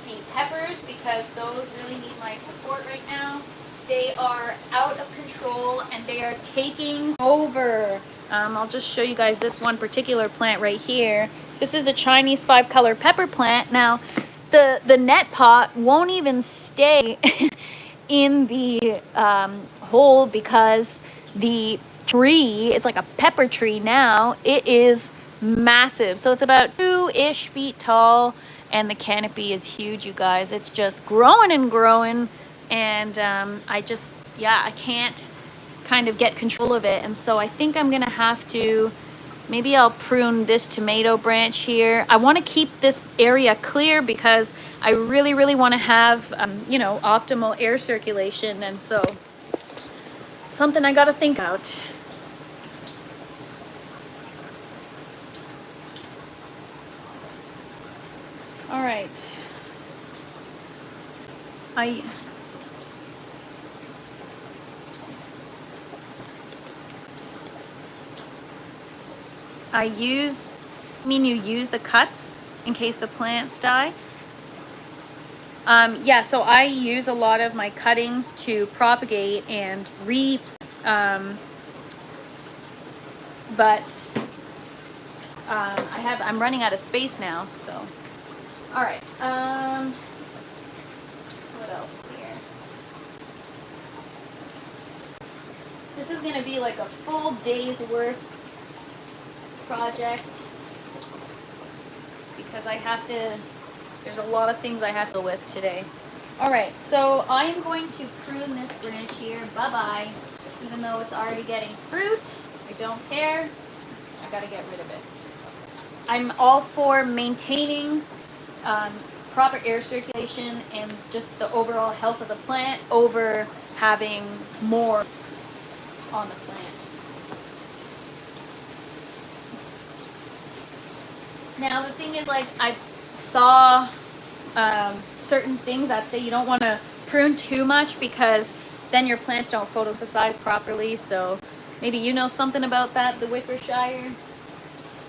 the peppers because those really need my support right now. They are out of control and they are taking over. I'll just show you guys this one particular plant right here. This is the Chinese 5-color pepper plant. Now, the net pot won't even stay in the hole because the tree, it's like a pepper tree now, it is massive. So it's about 2-ish feet tall, and the canopy is huge, you guys. It's just growing and growing, and I can't kind of get control of it. And so I think I'm gonna have to, maybe I'll prune this tomato branch here. I want to keep this area clear because I really, really want to have, optimal air circulation. And so, something I got to think out. All right. You use the cuts in case the plants die. Yeah, so I use a lot of my cuttings to propagate and but I'm running out of space now, so. All right, what else here? This is gonna be like a full day's worth project because there's a lot of things I have to deal with today. All right, so I am going to prune this branch here. Bye-bye. Even though it's already getting fruit, I don't care. I gotta get rid of it. I'm all for maintaining proper air circulation and just the overall health of the plant over having more on the plant. Now the thing is, like, I saw certain things that say you don't want to prune too much because then your plants don't photosynthesize properly. So maybe you know something about that, the Wickershire.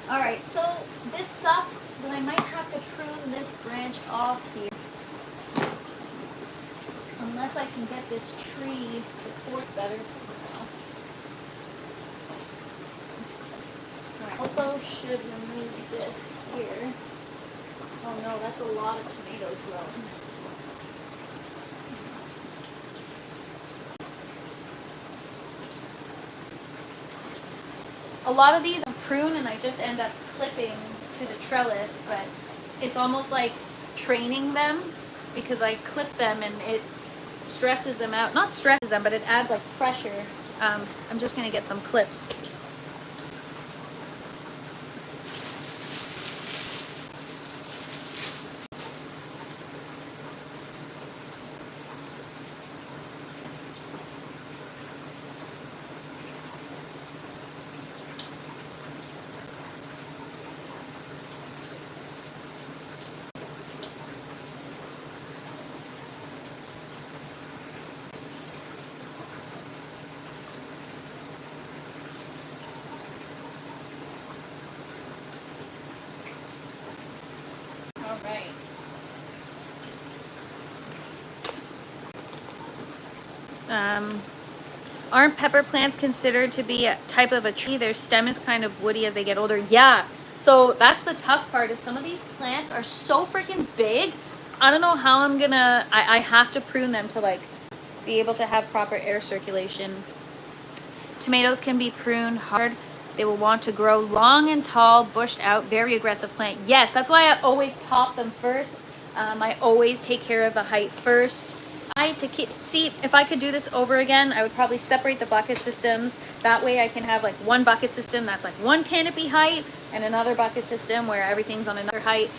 All right, so this sucks, but I might have to prune this branch off here. Unless I can get this tree support better somehow. All right, also should remove this here. Oh no, that's a lot of tomatoes growing. A lot of these I prune and I just end up clipping to the trellis, but it's almost like training them because I clip them and it stresses them out. Not stresses them, but it adds like pressure. I'm just gonna get some clips. Aren't pepper plants considered to be a type of a tree? Their stem is kind of woody as they get older. Yeah, so that's the tough part is some of these plants are so freaking big. I don't know how I'm gonna, I have to prune them to like be able to have proper air circulation. Tomatoes can be pruned hard. They will want to grow long and tall, bushed out, very aggressive plant. Yes, that's why I always top them first. I always take care of the height first. See, if I could do this over again, I would probably separate the bucket systems. That way I can have like one bucket system that's like one canopy height and another bucket system where everything's on another height.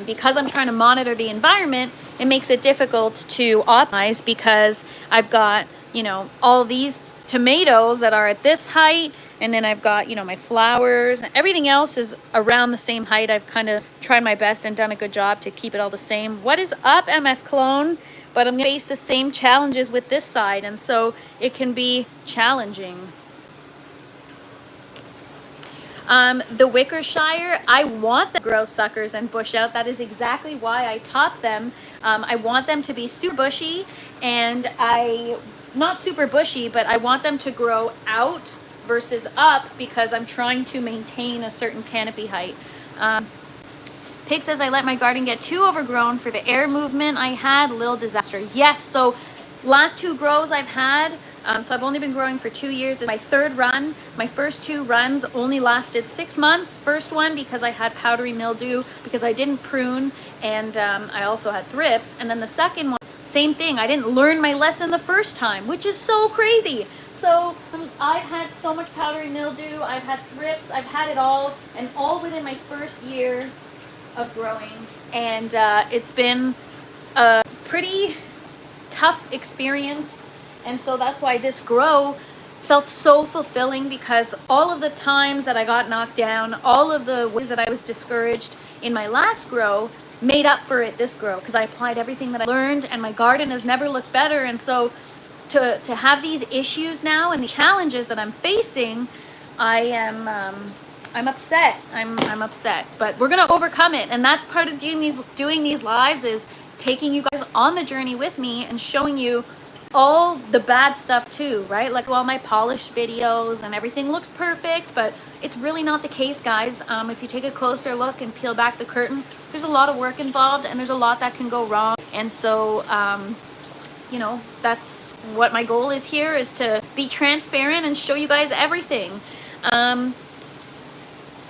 Because I'm trying to monitor the environment, it makes it difficult to optimize because I've got, you know, all these tomatoes that are at this height, and then I've got, you know, my flowers. Everything else is around the same height. I've kind of tried my best and done a good job to keep it all the same. What is up, MF Clone? But I'm gonna face the same challenges with this side, and so it can be challenging. The Wickershire, I want them to grow suckers and bush out. That is exactly why I top them. I want them to be super bushy, and not super bushy, but I want them to grow out versus up because I'm trying to maintain a certain canopy height. Pig says, I let my garden get too overgrown for the air movement I had. Little disaster. Yes, so last 2 grows I've had, so I've only been growing for 2 years. This is my 3rd run. My first 2 runs only lasted 6 months. First one because I had powdery mildew, because I didn't prune, and I also had thrips. And then the second one, same thing. I didn't learn my lesson the first time, which is so crazy. So I've had so much powdery mildew, I've had thrips, I've had it all, and all within my first year of growing, and it's been a pretty tough experience, and so that's why this grow felt so fulfilling, because all of the times that I got knocked down, all of the ways that I was discouraged in my last grow made up for it this grow, because I applied everything that I learned, and my garden has never looked better. And so to have these issues now and the challenges that I'm facing, I'm upset. I'm upset, but we're gonna overcome it, and that's part of doing these lives, is taking you guys on the journey with me and showing you all the bad stuff too, right? Like all my polished videos and everything looks perfect, but it's really not the case, guys. If you take a closer look and peel back the curtain, there's a lot of work involved, and there's a lot that can go wrong. And so you know, that's what my goal is here, is to be transparent and show you guys everything.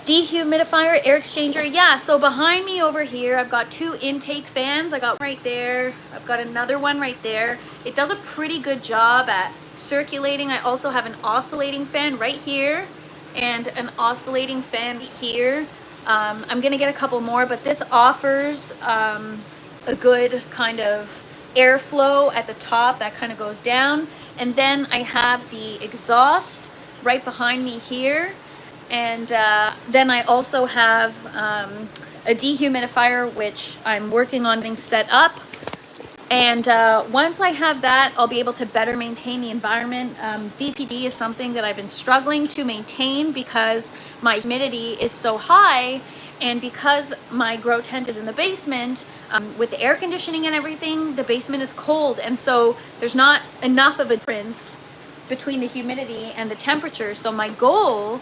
Dehumidifier, air exchanger. Yeah, so behind me over here, I've got 2 intake fans. I got one right there. I've got another one right there. It does a pretty good job at circulating. I also have an oscillating fan right here and an oscillating fan here. I'm gonna get a couple more, but this offers a good kind of airflow at the top that kind of goes down. And then I have the exhaust right behind me here. And then I also have a dehumidifier, which I'm working on getting set up. And once I have that, I'll be able to better maintain the environment. VPD is something that I've been struggling to maintain because my humidity is so high, and because my grow tent is in the basement, with the air conditioning and everything, the basement is cold, and so there's not enough of a difference between the humidity and the temperature. So my goal,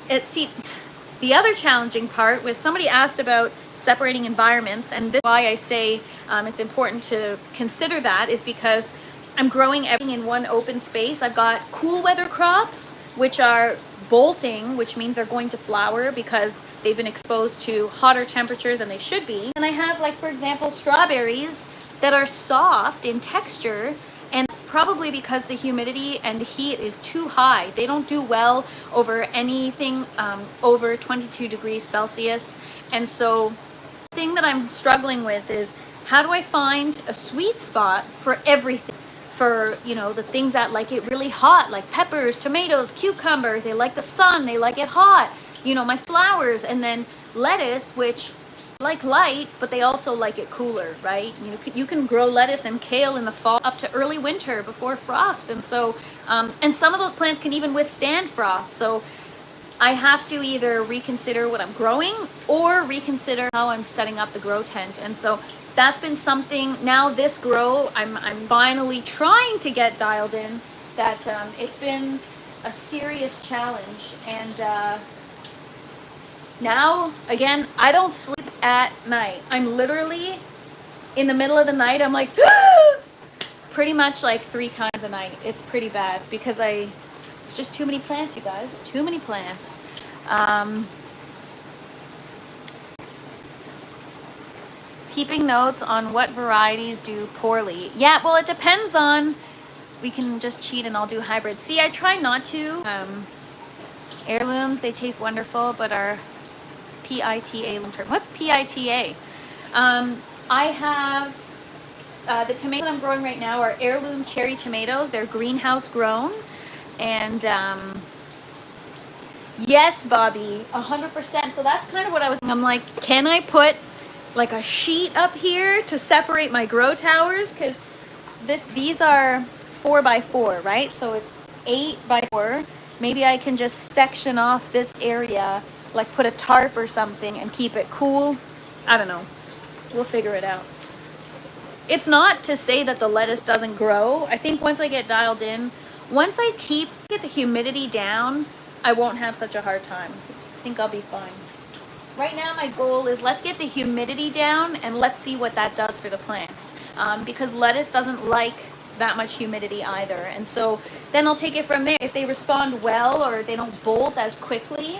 the other challenging part was somebody asked about separating environments, and this is why I say it's important to consider that, is because I'm growing everything in one open space. I've got cool weather crops, which are bolting, which means they're going to flower because they've been exposed to hotter temperatures, and they should be. And I have, like, for example, strawberries that are soft in texture, and it's probably because the humidity and the heat is too high. They don't do well over anything over 22 degrees Celsius. And so the thing that I'm struggling with is, how do I find a sweet spot for everything? For, you know, the things that like it really hot, like peppers, tomatoes, cucumbers, they like the sun, they like it hot, you know, my flowers, and then lettuce, which like light, but they also like it cooler, right? You can grow lettuce and kale in the fall up to early winter before frost. And so, and some of those plants can even withstand frost. So I have to either reconsider what I'm growing or reconsider how I'm setting up the grow tent. And so that's been something. Now this grow, I'm finally trying to get dialed in. That it's been a serious challenge. And now, again, I don't sleep at night. I'm literally in the middle of the night, I'm like, pretty much like 3 times a night. It's pretty bad because it's just too many plants, you guys. Too many plants. Keeping notes on what varieties do poorly. Yeah, well, it depends on, we can just cheat and I'll do hybrids. See, I try not to. Heirlooms, they taste wonderful, but are PITA long term. What's PITA? I have the tomatoes I'm growing right now are heirloom cherry tomatoes. They're greenhouse grown. And yes, Bobby, 100%. So that's kind of what I was, I'm like, can I put like a sheet up here to separate my grow towers? Because these are 4x4, right? So it's 8x4. Maybe I can just section off this area, like put a tarp or something and keep it cool. I don't know. We'll figure it out. It's not to say that the lettuce doesn't grow. I think once I get dialed in, once I get the humidity down, I won't have such a hard time. I think I'll be fine. Right now my goal is, let's get the humidity down and let's see what that does for the plants. Because lettuce doesn't like that much humidity either. And so then I'll take it from there. If they respond well or they don't bolt as quickly,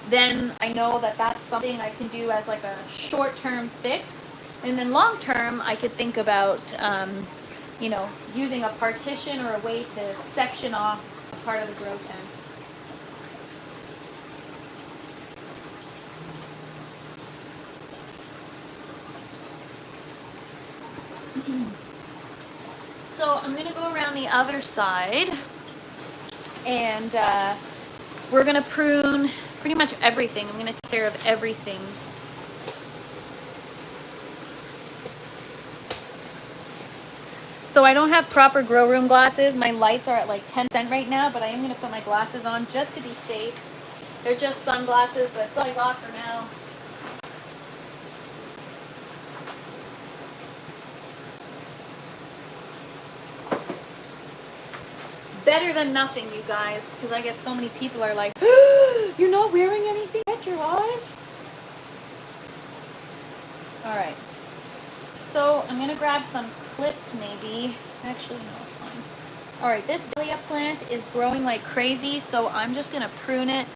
then I know that that's something I can do as like a short-term fix. And then long-term, I could think about, you know, using a partition or a way to section off a part of the grow tent. So I'm going to go around the other side, and we're going to prune pretty much everything. I'm going to take care of everything. So I don't have proper grow room glasses. My lights are at like 10% right now, but I am going to put my glasses on just to be safe. They're just sunglasses, but it's all I got for now. Better than nothing, you guys, because I guess so many people are like, you're not wearing anything at your eyes? All right. So I'm going to grab some clips maybe. Actually, no, it's fine. All right, this dahlia plant is growing like crazy, so I'm just going to prune it.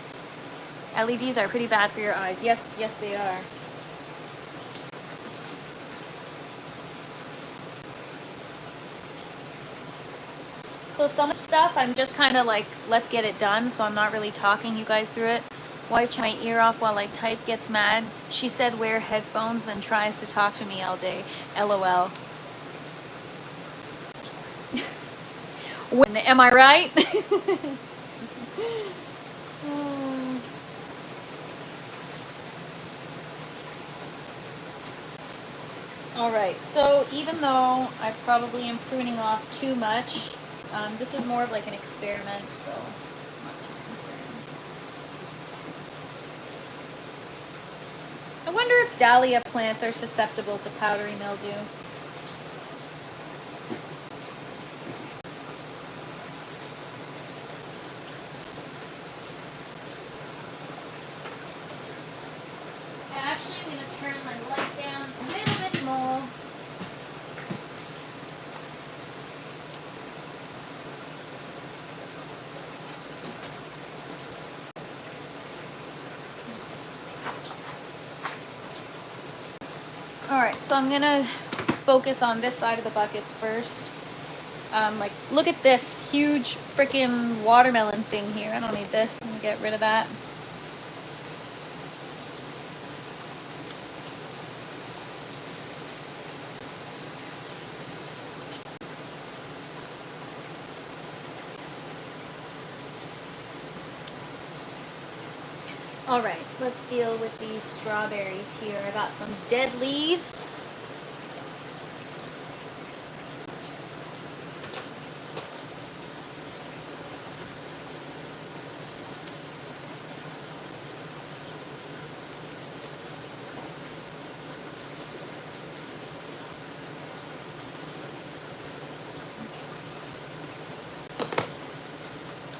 LEDs are pretty bad for your eyes. Yes, yes, they are. So some stuff I'm just kind of like, let's get it done, so I'm not really talking you guys through it. Wipe my ear off while I type, gets mad. She said wear headphones, then tries to talk to me all day. LOL. When, am I right? All right, so even though I probably am pruning off too much, this is more of like an experiment, so I'm not too concerned. I wonder if dahlia plants are susceptible to powdery mildew. Actually, I'm going to turn my light down a little bit more. Alright, so I'm gonna focus on this side of the buckets first. Like, look at this huge freaking watermelon thing here. I don't need this. I'm gonna get rid of that. Alright, let's deal with these strawberries here. I got some dead leaves.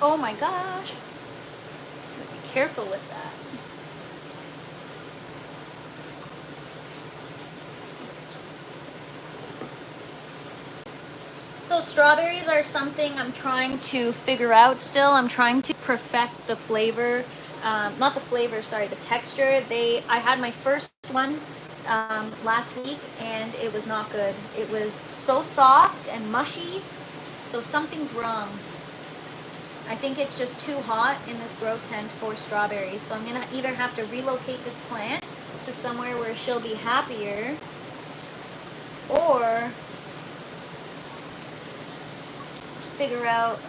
Oh my gosh. Be careful with that. So strawberries are something I'm trying to figure out still. I'm trying to perfect the flavor. Not the flavor, sorry, the texture. I had my first one last week and it was not good. It was so soft and mushy. So something's wrong. I think it's just too hot in this grow tent for strawberries. So I'm going to either have to relocate this plant to somewhere where she'll be happier, or figure out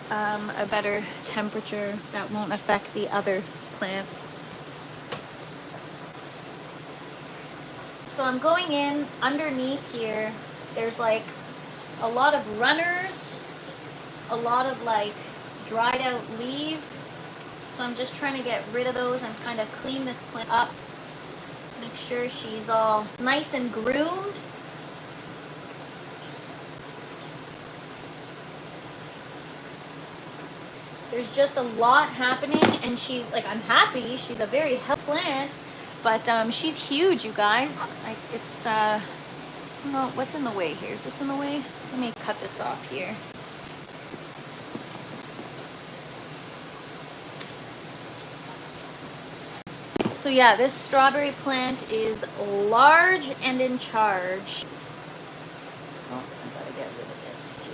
a better temperature that won't affect the other plants. So I'm going in underneath here. There's like a lot of runners, a lot of like dried out leaves. So I'm just trying to get rid of those and kind of clean this plant up. Make sure she's all nice and groomed. There's just a lot happening, and she's like, I'm happy. She's a very healthy plant, but she's huge, you guys. It's, I don't know, what's in the way here? Is this in the way? Let me cut this off here. So yeah, this strawberry plant is large and in charge. Oh, I gotta get rid of this too.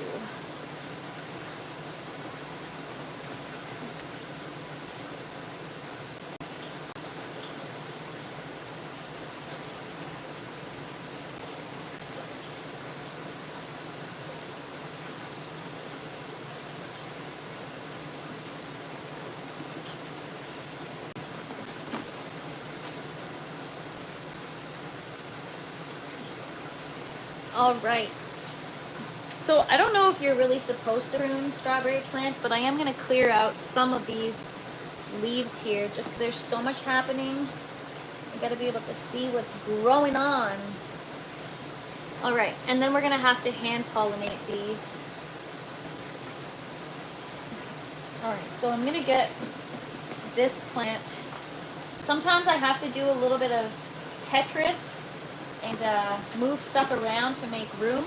All right. So I don't know if you're really supposed to prune strawberry plants, but I am going to clear out some of these leaves here. Just there's so much happening. I got to be able to see what's growing on. All right, and then we're going to have to hand pollinate these. All right, so I'm going to get this plant. Sometimes I have to do a little bit of Tetris and move stuff around to make room.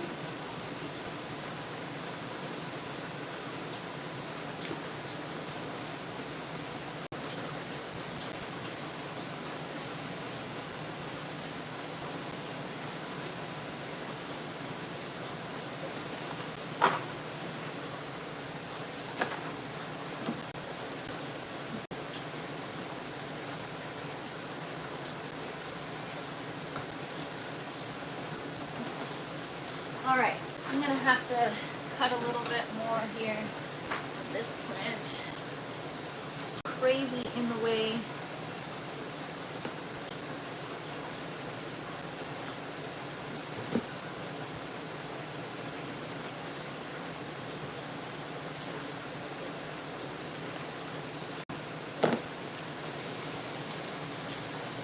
All right, I'm gonna have to cut a little bit more here. This plant, crazy in the way.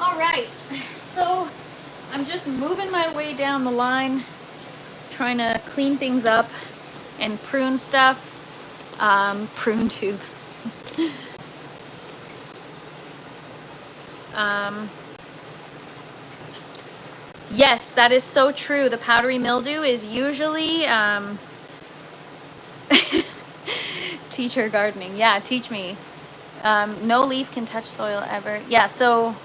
All right, so I'm just moving my way down the line, trying to clean things up and prune stuff. Prune too. Yes, that is so true. The powdery mildew is usually, teach her gardening. Yeah, teach me. No leaf can touch soil ever. Yeah, so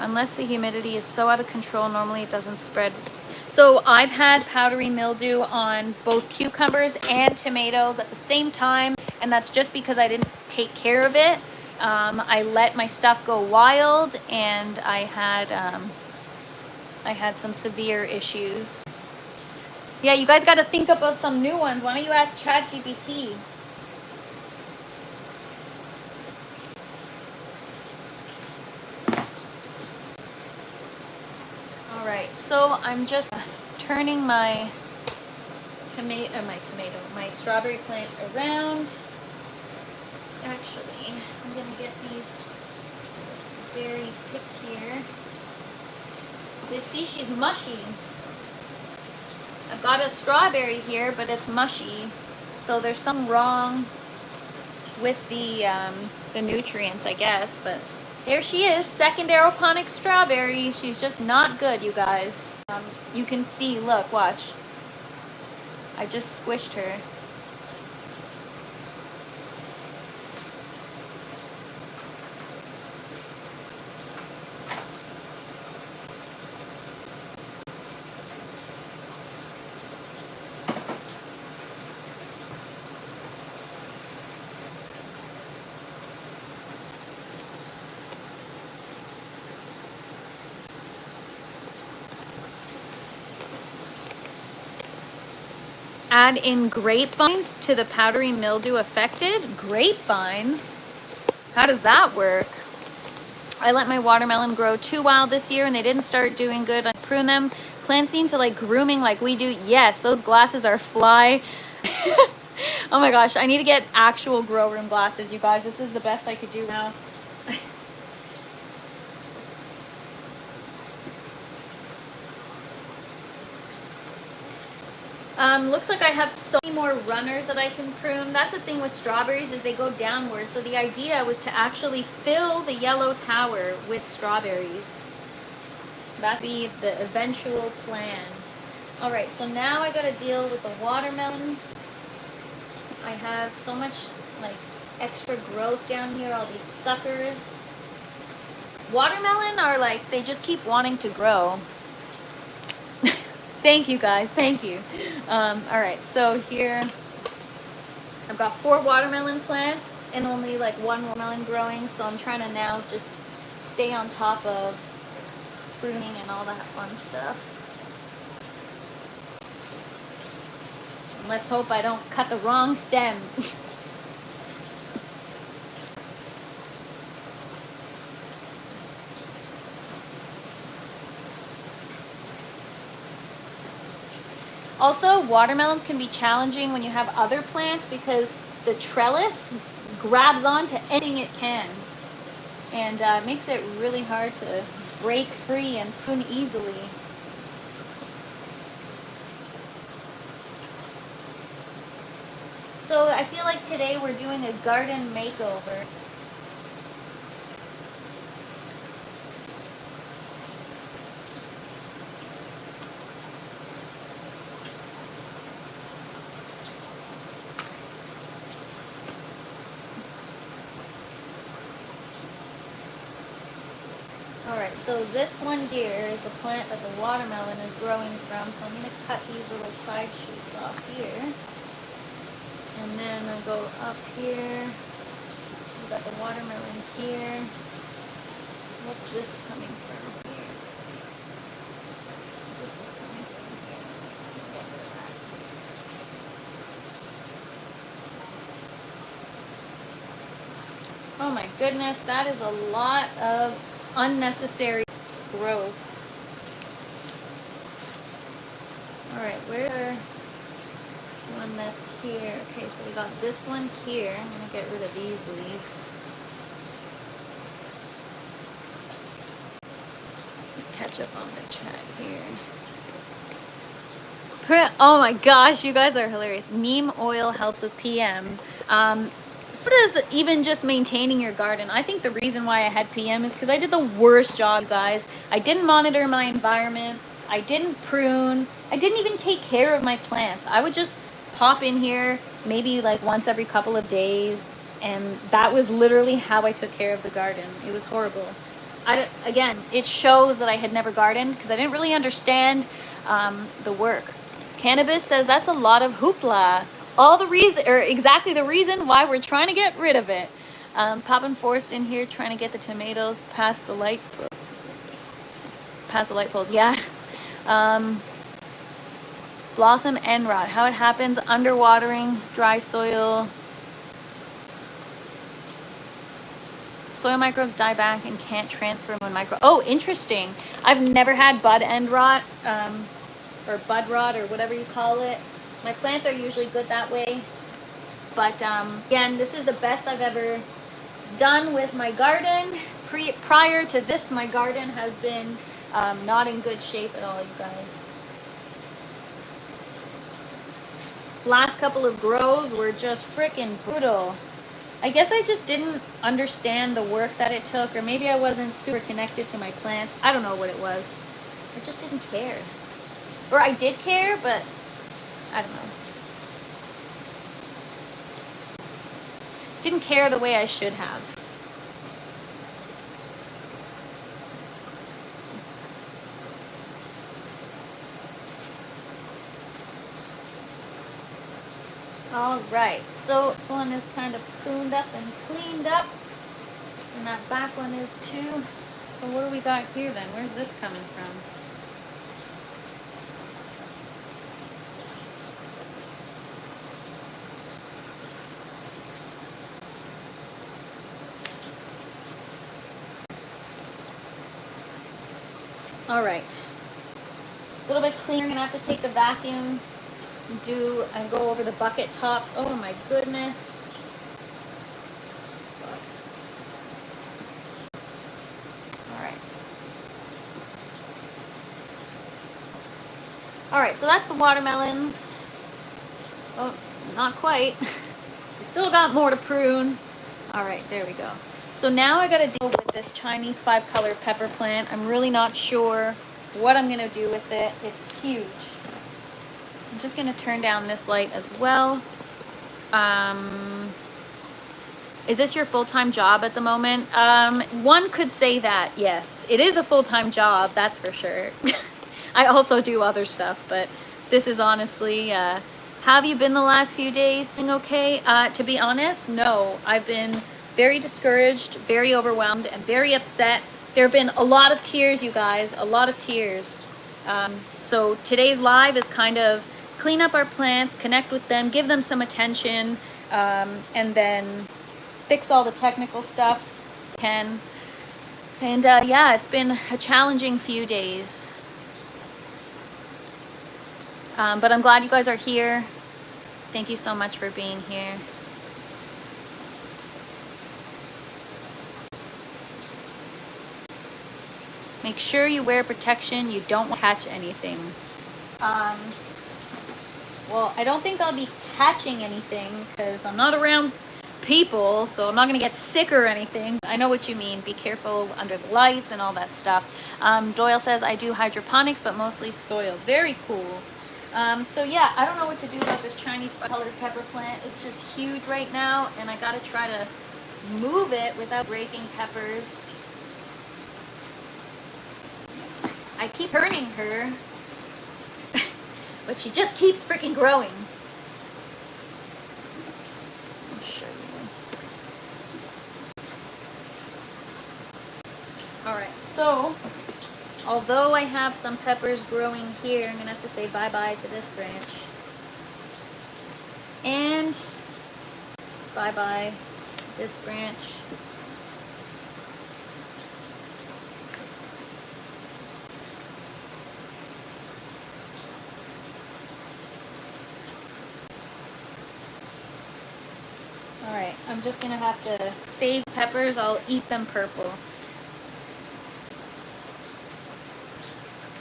unless the humidity is so out of control, normally it doesn't spread. So I've had powdery mildew on both cucumbers and tomatoes at the same time, and that's just because I didn't take care of it. I let my stuff go wild, and I had some severe issues. Yeah, you guys got to think up of some new ones. Why don't you ask ChatGPT? All right, so I'm just turning my my strawberry plant around. Actually, I'm gonna get this berry picked here. You see, she's mushy. I've got a strawberry here, but it's mushy. So there's something wrong with the nutrients, I guess. But there she is, second aeroponic strawberry. She's just not good, you guys. You can see, look, watch. I just squished her. Add in grapevines to the powdery mildew affected. Grapevines? How does that work? I let my watermelon grow too wild this year and they didn't start doing good. I prune them. Plants seem to like grooming like we do. Yes, those glasses are fly. Oh my gosh, I need to get actual grow room glasses, you guys. This is the best I could do now. Looks like I have so many more runners that I can prune. That's the thing with strawberries, is they go downward. So the idea was to actually fill the yellow tower with strawberries. That'd be the eventual plan. All right, so now I gotta deal with the watermelon. I have so much like extra growth down here, all these suckers. Watermelon are like, they just keep wanting to grow. Thank you guys, thank you. All right, so here I've got 4 watermelon plants and only like 1 watermelon growing, so I'm trying to now just stay on top of pruning and all that fun stuff. And let's hope I don't cut the wrong stem. Also, watermelons can be challenging when you have other plants because the trellis grabs onto anything it can and makes it really hard to break free and prune easily. So I feel like today we're doing a garden makeover. Alright, so this one here is the plant that the watermelon is growing from, so I'm going to cut these little side shoots off here. And then I'll go up here. We've got the watermelon here. What's this coming from here? This is coming from here. Get rid of that. Oh my goodness, that is a lot of unnecessary growth. All right, where one that's here? Okay, so we got this one here. I'm gonna get rid of these leaves. Catch up on the chat here. Oh my gosh, you guys are hilarious. Neem oil helps with PM. So does even just maintaining your garden. I think the reason why I had PM is because I did the worst job, guys. I didn't monitor my environment. I didn't prune. I didn't even take care of my plants. I would just pop in here maybe like once every couple of days, and that was literally how I took care of the garden. It was horrible. Again, it shows that I had never gardened because I didn't really understand the work. Cannabis says that's a lot of hoopla. All the reason, or exactly the reason why we're trying to get rid of it. Poppin' Forest in here trying to get the tomatoes past the light poles. Yeah. Blossom end rot. How it happens: underwatering, dry soil. Soil microbes die back and can't transfer when micro. Oh, interesting. I've never had bud end rot, or bud rot, or whatever you call it. My plants are usually good that way. But again, this is the best I've ever done with my garden. Prior to this, my garden has been not in good shape at all, you guys. Last couple of grows were just freaking brutal. I guess I just didn't understand the work that it took, or maybe I wasn't super connected to my plants. I don't know what it was. I just didn't care. Or I did care, but I don't know. Didn't care the way I should have. All right, so this one is kind of pruned up and cleaned up, and that back one is too. So what do we got here then? Where's this coming from? All right, a little bit cleaner. I'm gonna have to take the vacuum and go over the bucket tops. Oh my goodness. All right, so that's the watermelons. Oh, not quite. We still got more to prune. All right, there we go. So now I gotta deal with this Chinese 5-color pepper plant. I'm really not sure what I'm gonna do with it. It's huge. I'm just gonna turn down this light as well. Is this your full-time job at the moment? One could say that, yes. It is a full-time job, that's for sure. I also do other stuff, but this is honestly, have you been the last few days feeling okay? To be honest, no. I've been very discouraged, very overwhelmed, and very upset. There have been a lot of tears, you guys, a lot of tears. So today's live is kind of clean up our plants, connect with them, give them some attention, and then fix all the technical stuff we can. And yeah, it's been a challenging few days. But I'm glad you guys are here. Thank you so much for being here. Make sure you wear protection. You don't want to catch anything. Well, I don't think I'll be catching anything because I'm not around people, so I'm not going to get sick or anything. I know what you mean. Be careful under the lights and all that stuff. Doyle says, I do hydroponics, but mostly soil. Very cool. So yeah, I don't know what to do about this Chinese colored pepper plant. It's just huge right now, and I gotta try to move it without breaking peppers. I keep hurting her, but she just keeps freaking growing. I'll show you. All right, so although I have some peppers growing here, I'm gonna have to say bye-bye to this branch. And bye-bye this branch. All right, I'm just gonna have to save peppers. I'll eat them purple.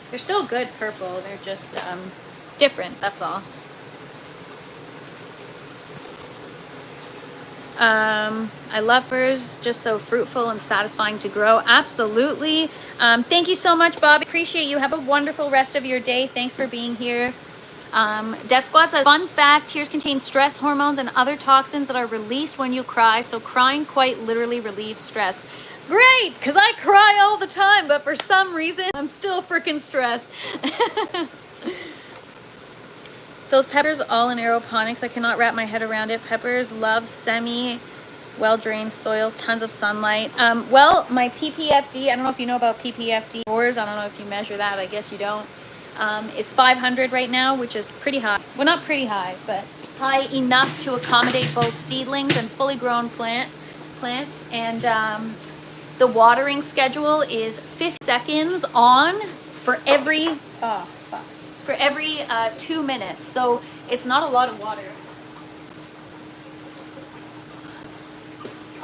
They're still good purple. They're just different, that's all. I love peppers, just so fruitful and satisfying to grow. Absolutely. Thank you so much, Bob. Appreciate you. Have a wonderful rest of your day. Thanks for being here. Death Squad says, fun fact, tears contain stress hormones and other toxins that are released when you cry, so crying quite literally relieves stress. Great, because I cry all the time, but for some reason, I'm still freaking stressed. Those peppers all in aeroponics, I cannot wrap my head around it. Peppers love well-drained soils, tons of sunlight. Well, my PPFD, I don't know if you know about PPFD yours, I don't know if you measure that, I guess you don't, is 500 right now, which is pretty high. Well, not pretty high, but high enough to accommodate both seedlings and fully grown plants. And the watering schedule is 50 seconds on for every 2 minutes. So it's not a lot of water.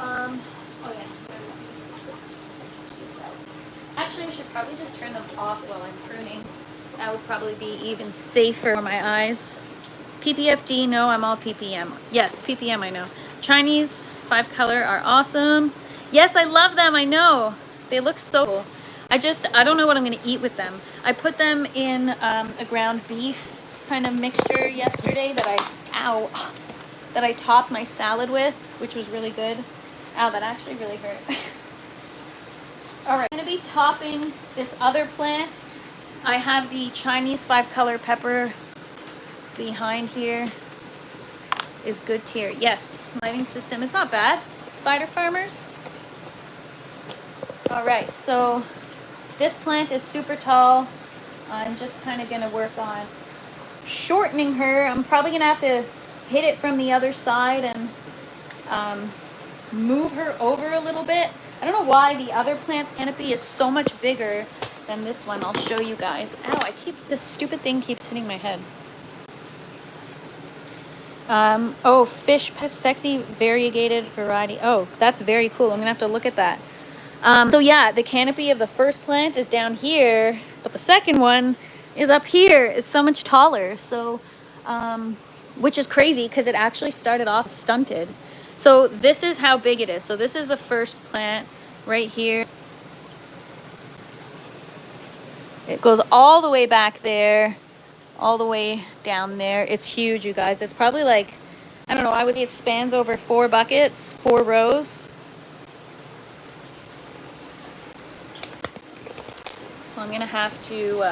Oh yeah, actually I should probably just turn them off while I'm pruning. That would probably be even safer for my eyes. PPFD, no, I'm all PPM. Yes, PPM, I know. Chinese 5-color are awesome. Yes, I love them, I know. They look so cool. I don't know what I'm gonna eat with them. I put them in a ground beef kind of mixture yesterday that I topped my salad with, which was really good. Ow, that actually really hurt. All right, I'm gonna be topping this other plant. I have the Chinese 5-color pepper behind here. Is good tier. Yes, lighting system is not bad. Spider farmers. All right, so this plant is super tall. I'm just kind of gonna work on shortening her. I'm probably gonna have to hit it from the other side and move her over a little bit. I don't know why the other plant's canopy is so much bigger than this one. I'll show you guys. Ow, this stupid thing keeps hitting my head. Oh, fish sexy variegated variety. Oh, that's very cool. I'm gonna have to look at that. So yeah, the canopy of the first plant is down here, but the second one is up here. It's so much taller. So, which is crazy because it actually started off stunted. So this is how big it is. So this is the first plant right here. It goes all the way back there, all the way down there. It's huge, you guys. It's probably like, I don't know, I would say it spans over 4 buckets, 4 rows. So I'm gonna have to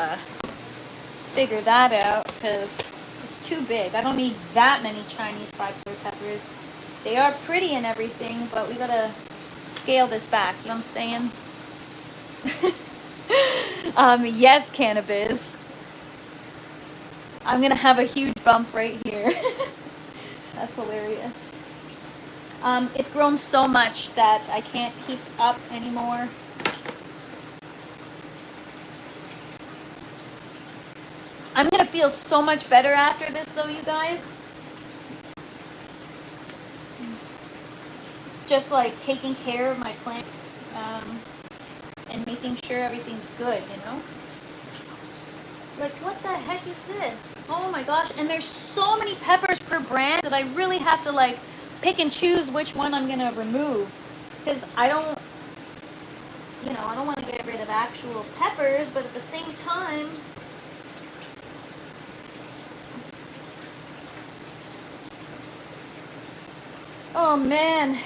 figure that out because it's too big. I don't need that many Chinese 5-color peppers. They are pretty and everything, but we gotta scale this back, you know what I'm saying? Yes, cannabis. I'm gonna have a huge bump right here. That's hilarious. It's grown so much that I can't keep up anymore. I'm gonna feel so much better after this though, you guys. Just like taking care of my plants and making sure everything's good, you know? Like, what the heck is this? Oh my gosh, and there's so many peppers per brand that I really have to like pick and choose which one I'm gonna remove. Because I don't want to get rid of actual peppers, but at the same time, oh man.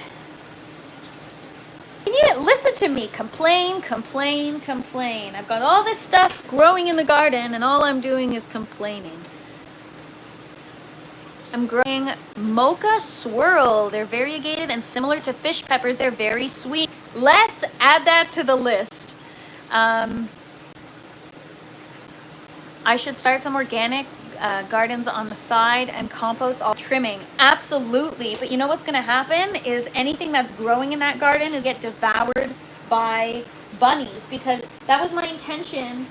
Can you listen to me? Complain, complain, complain. I've got all this stuff growing in the garden and all I'm doing is complaining. I'm growing mocha swirl. They're variegated and similar to fish peppers. They're very sweet. Let's add that to the list. I should start some organic gardens on the side and compost all trimming. Absolutely. But you know what's going to happen is anything that's growing in that garden is get devoured by bunnies, because that was my intention,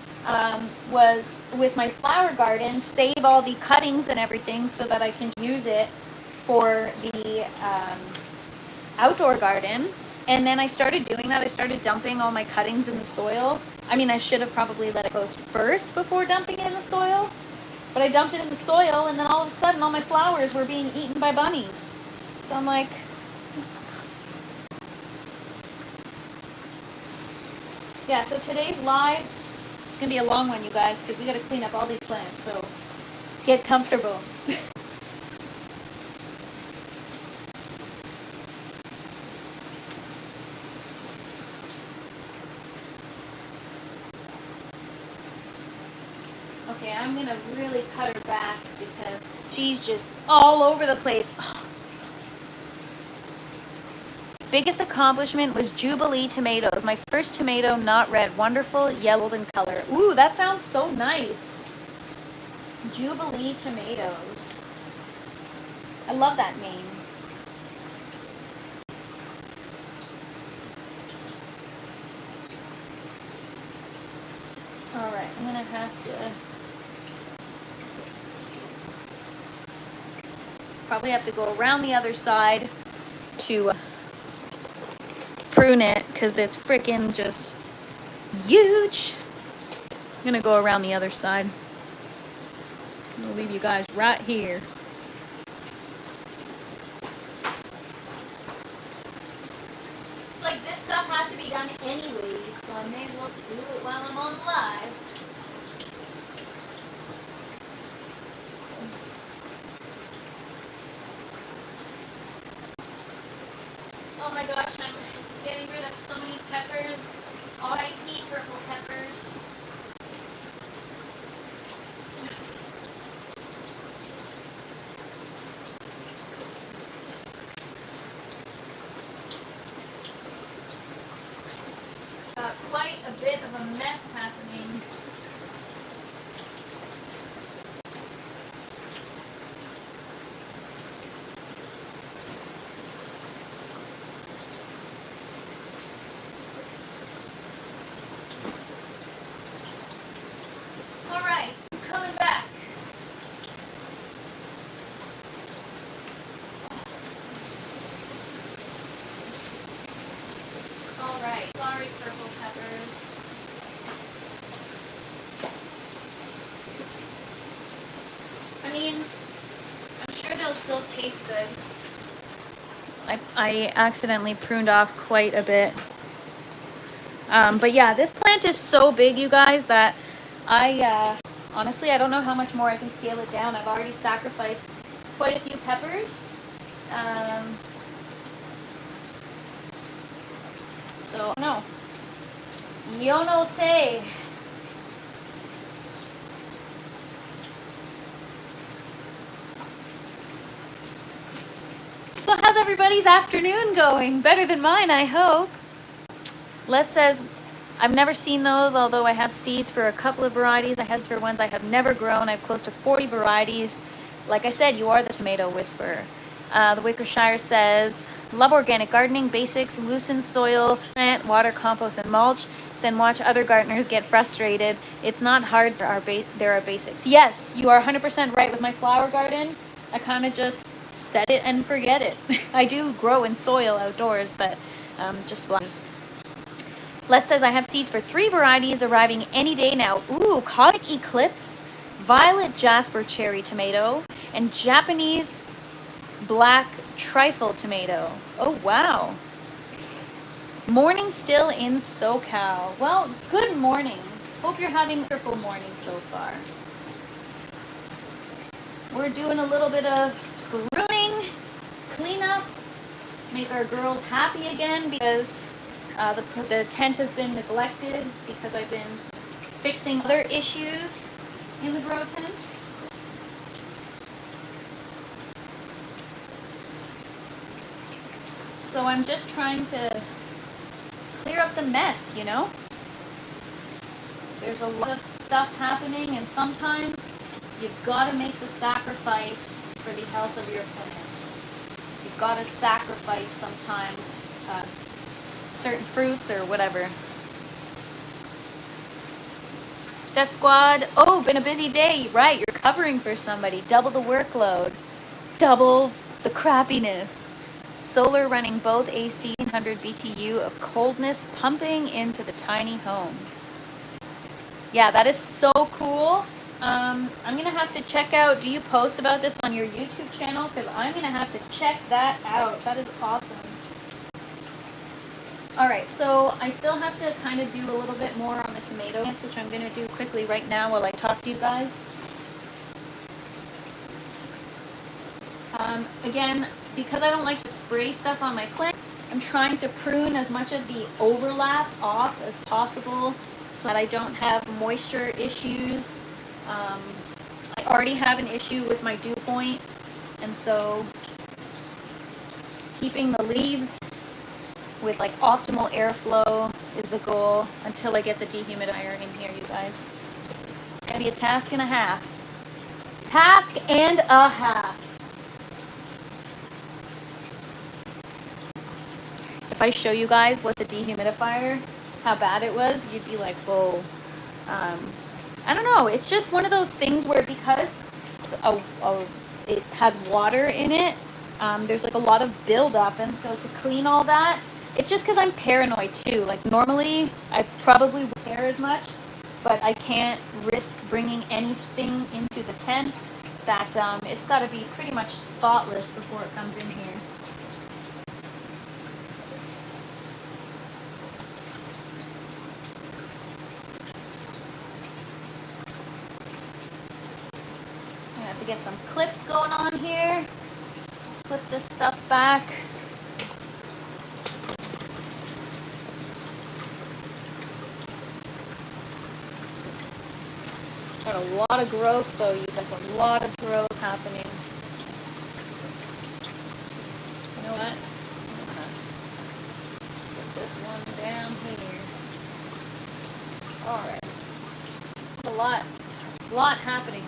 was with my flower garden, save all the cuttings and everything so that I can use it for the outdoor garden. And then I started doing that. I started dumping all my cuttings in the soil. I mean, I should have probably let it go first before dumping it in the soil, but I dumped it in the soil, and then all of a sudden all my flowers were being eaten by bunnies. So I'm like, yeah, so today's live, it's gonna be a long one, you guys, because we gotta clean up all these plants, so get comfortable. Okay, I'm gonna really cut her back because she's just all over the place. Ugh. Biggest accomplishment was Jubilee tomatoes. My first tomato, not red, wonderful, yellowed in color. Ooh, that sounds so nice. Jubilee tomatoes. I love that name. All right, I'm gonna have to probably have to go around the other side to prune it because it's freaking just huge. I'm gonna go around the other side. I'm gonna leave you guys right here. It's like this stuff has to be done anyways, so I may as well do it while I'm on live. Oh my gosh, I'm getting rid of so many peppers. R.I.P. purple peppers. Quite a bit of a mess happening. All right, I'm coming back. All right, sorry, purple peppers. I mean, I'm sure they'll still taste good. I accidentally pruned off quite a bit. But yeah, this plant is so big, you guys, that honestly, I don't know how much more I can scale it down. I've already sacrificed quite a few peppers. So, no. Yo no sé. So how's everybody's afternoon going? Better than mine, I hope. Les says, I've never seen those, although I have seeds for a couple of varieties. I have for ones I have never grown. I have close to 40 varieties. Like I said, you are the tomato whisperer. The Wickershire says, love organic gardening, basics, loosen soil, plant, water, compost, and mulch. Then watch other gardeners get frustrated. It's not hard, there are basics. Yes, you are 100% right with my flower garden. I kind of just set it and forget it. I do grow in soil outdoors, but just flowers. Les says, I have seeds for 3 varieties arriving any day now. Ooh, Cosmic Eclipse, Violet Jasper Cherry Tomato, and Japanese Black Trifle Tomato. Oh, wow. Morning still in SoCal. Well, good morning. Hope you're having a wonderful morning so far. We're doing a little bit of pruning, cleanup, make our girls happy again because the tent has been neglected because I've been fixing other issues in the grow tent. So I'm just trying to clear up the mess, you know? There's a lot of stuff happening, and sometimes you've got to make the sacrifice for the health of your plants. You've got to sacrifice sometimes certain fruits or whatever. Death Squad, oh, been a busy day. Right, you're covering for somebody. Double the workload. Double the crappiness. Solar running both AC and 100 BTU of coldness pumping into the tiny home. Yeah, that is so cool. I'm going to have to check out, do you post about this on your YouTube channel? Because I'm going to have to check that out. That is awesome. All right, so I still have to kind of do a little bit more on the tomato plants, which I'm going to do quickly right now while I talk to you guys. Again, because I don't like to spray stuff on my plant, I'm trying to prune as much of the overlap off as possible so that I don't have moisture issues. I already have an issue with my dew point, and so keeping the leaves with like optimal airflow is the goal until I get the dehumidifier in here, you guys. It's gonna be a task and a half. Task and a half. If I show you guys what the dehumidifier, how bad it was, you'd be like, whoa. I don't know. It's just one of those things where because it's it has water in it, there's like a lot of buildup. And so to clean all that, it's just because I'm paranoid too. Like normally I probably wouldn't care as much, but I can't risk bringing anything into the tent that it's got to be pretty much spotless before it comes in here. To get some clips going on here. Clip this stuff back. Got a lot of growth though, you guys, a lot of growth happening. You know what? I'm gonna put this one down here. Alright. A lot happening.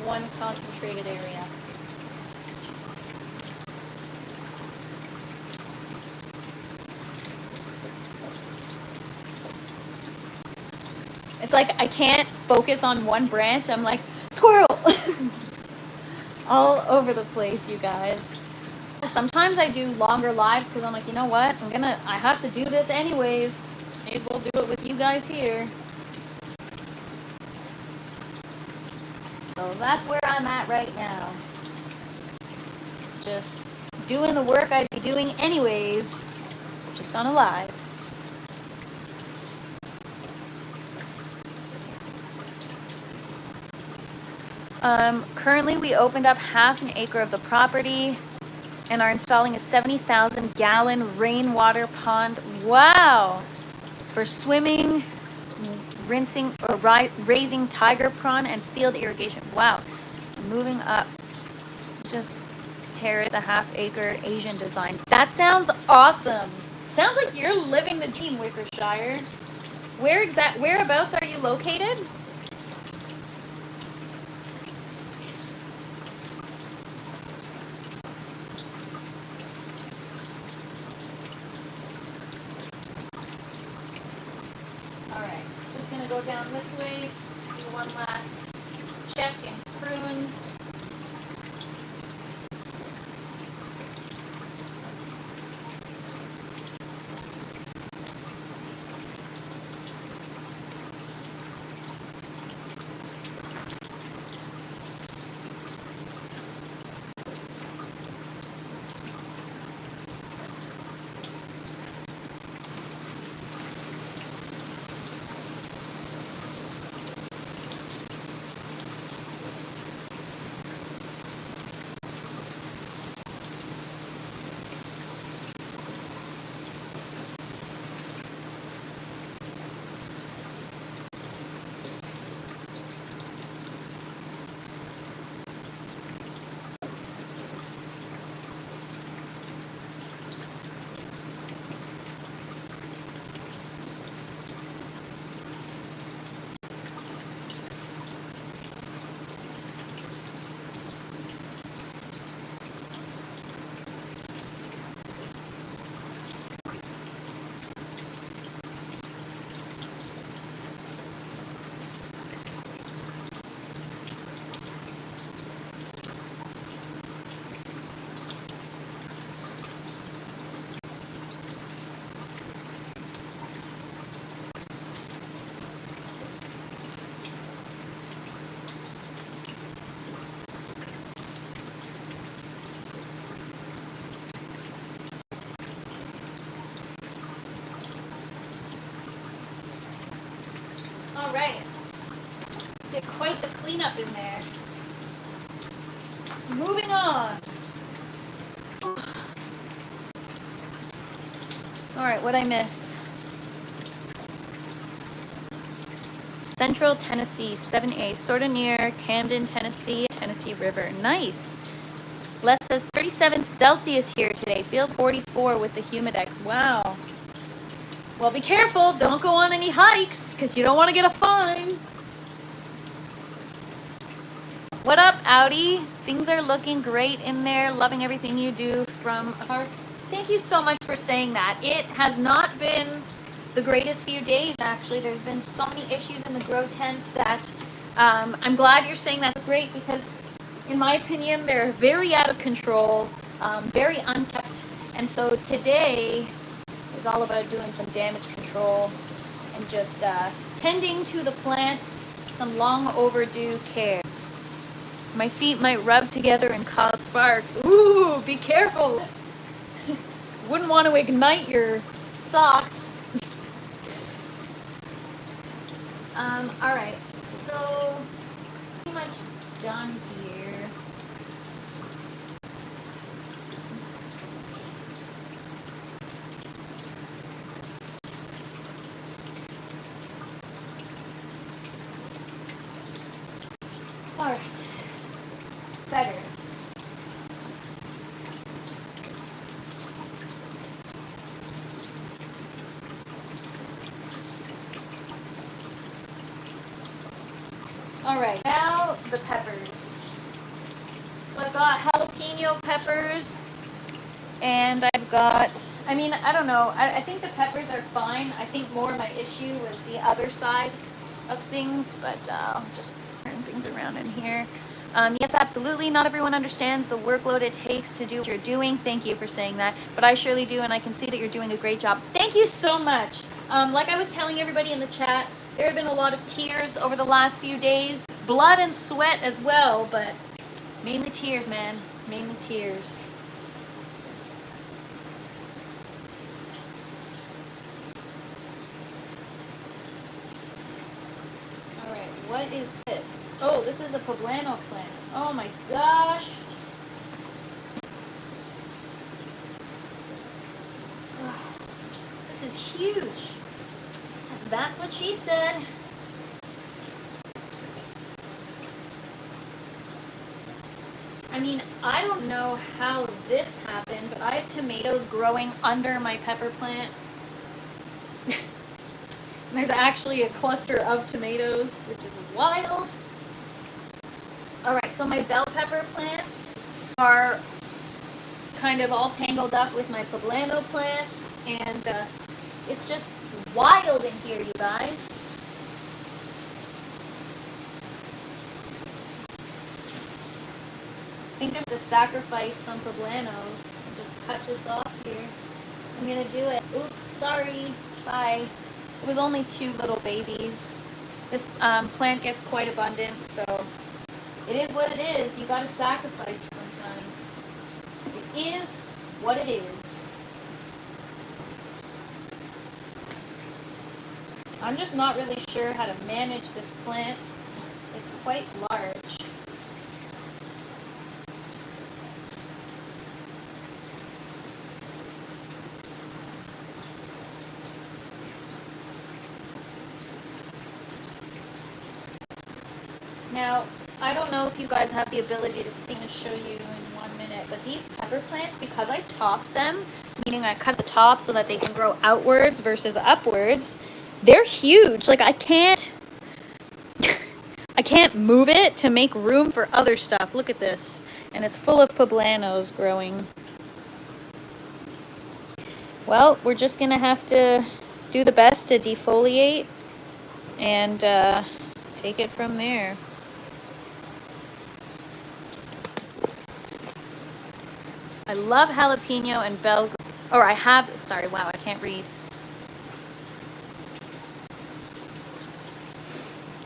One concentrated area. It's like I can't focus on one branch. I'm like, squirrel! All over the place, you guys. Sometimes I do longer lives because I'm like, you know what? I have to do this anyways. May as well do it with you guys here. So that's where I'm at right now. Just doing the work I'd be doing anyways, just on a live. Currently we opened up half an acre of the property and are installing a 70,000 gallon rainwater pond. Wow! For swimming, rinsing or raising tiger prawn and field irrigation. Wow. Moving up. Just tear the half acre Asian design. That sounds awesome. Sounds like you're living the dream, Wickershire. Whereabouts are you located? Alright, just gonna go down this way, do one last check and prune. right. Did quite the cleanup in there. Moving on. All right, what'd I miss? Central Tennessee, 7A, sort of near Camden, Tennessee, Tennessee River. Nice. Les says 37 Celsius here today. Feels 44 with the humidex. Wow. Well, be careful. Don't go on any hikes because you don't want to get a fine. What up, Audi? Things are looking great in there. Loving everything you do from afar. Thank you so much for saying that. It has not been the greatest few days, actually. There's been so many issues in the grow tent that I'm glad you're saying that's great because, in my opinion, they're very out of control, very unkept. And so today is all about doing some damage control and just tending to the plants, some long overdue care. My feet might rub together and cause sparks. Ooh, be careful. Wouldn't want to ignite your socks. All right, so pretty much done here. All right, better. All right, now the peppers. So I've got jalapeno peppers, and I've got, I mean, I don't know. I think the peppers are fine. I think more of my issue was the other side of things, but I'll just turn things around in here. Yes, absolutely. Not everyone understands the workload it takes to do what you're doing. Thank you for saying that. But I surely do, and I can see that you're doing a great job. Thank you so much. Like I was telling everybody in the chat, there have been a lot of tears over the last few days. Blood and sweat as well, but mainly tears, man. Mainly tears. All right, what is this? Oh, this is the poblano plant. Oh my gosh. This is huge. That's what she said. I mean, I don't know how this happened, but I have tomatoes growing under my pepper plant. There's actually a cluster of tomatoes, which is wild. All right, so my bell pepper plants are kind of all tangled up with my poblano plants, and it's just wild in here, you guys. I think I have to sacrifice some poblanos and just cut this off here. I'm gonna do it. Oops, sorry. Bye. It was only 2 little babies. This plant gets quite abundant, so it is what it is. You gotta sacrifice sometimes. It is what it is. I'm just not really sure how to manage this plant. It's quite large. Now, I don't know if you guys have the ability to see and show you in 1 minute, but these pepper plants, because I topped them, meaning I cut the top so that they can grow outwards versus upwards, they're huge. Like I can't move it to make room for other stuff. Look at this. And it's full of poblanos growing. Well, we're just gonna have to do the best to defoliate and take it from there. I love jalapeno and bell, or I have, sorry, wow, I can't read.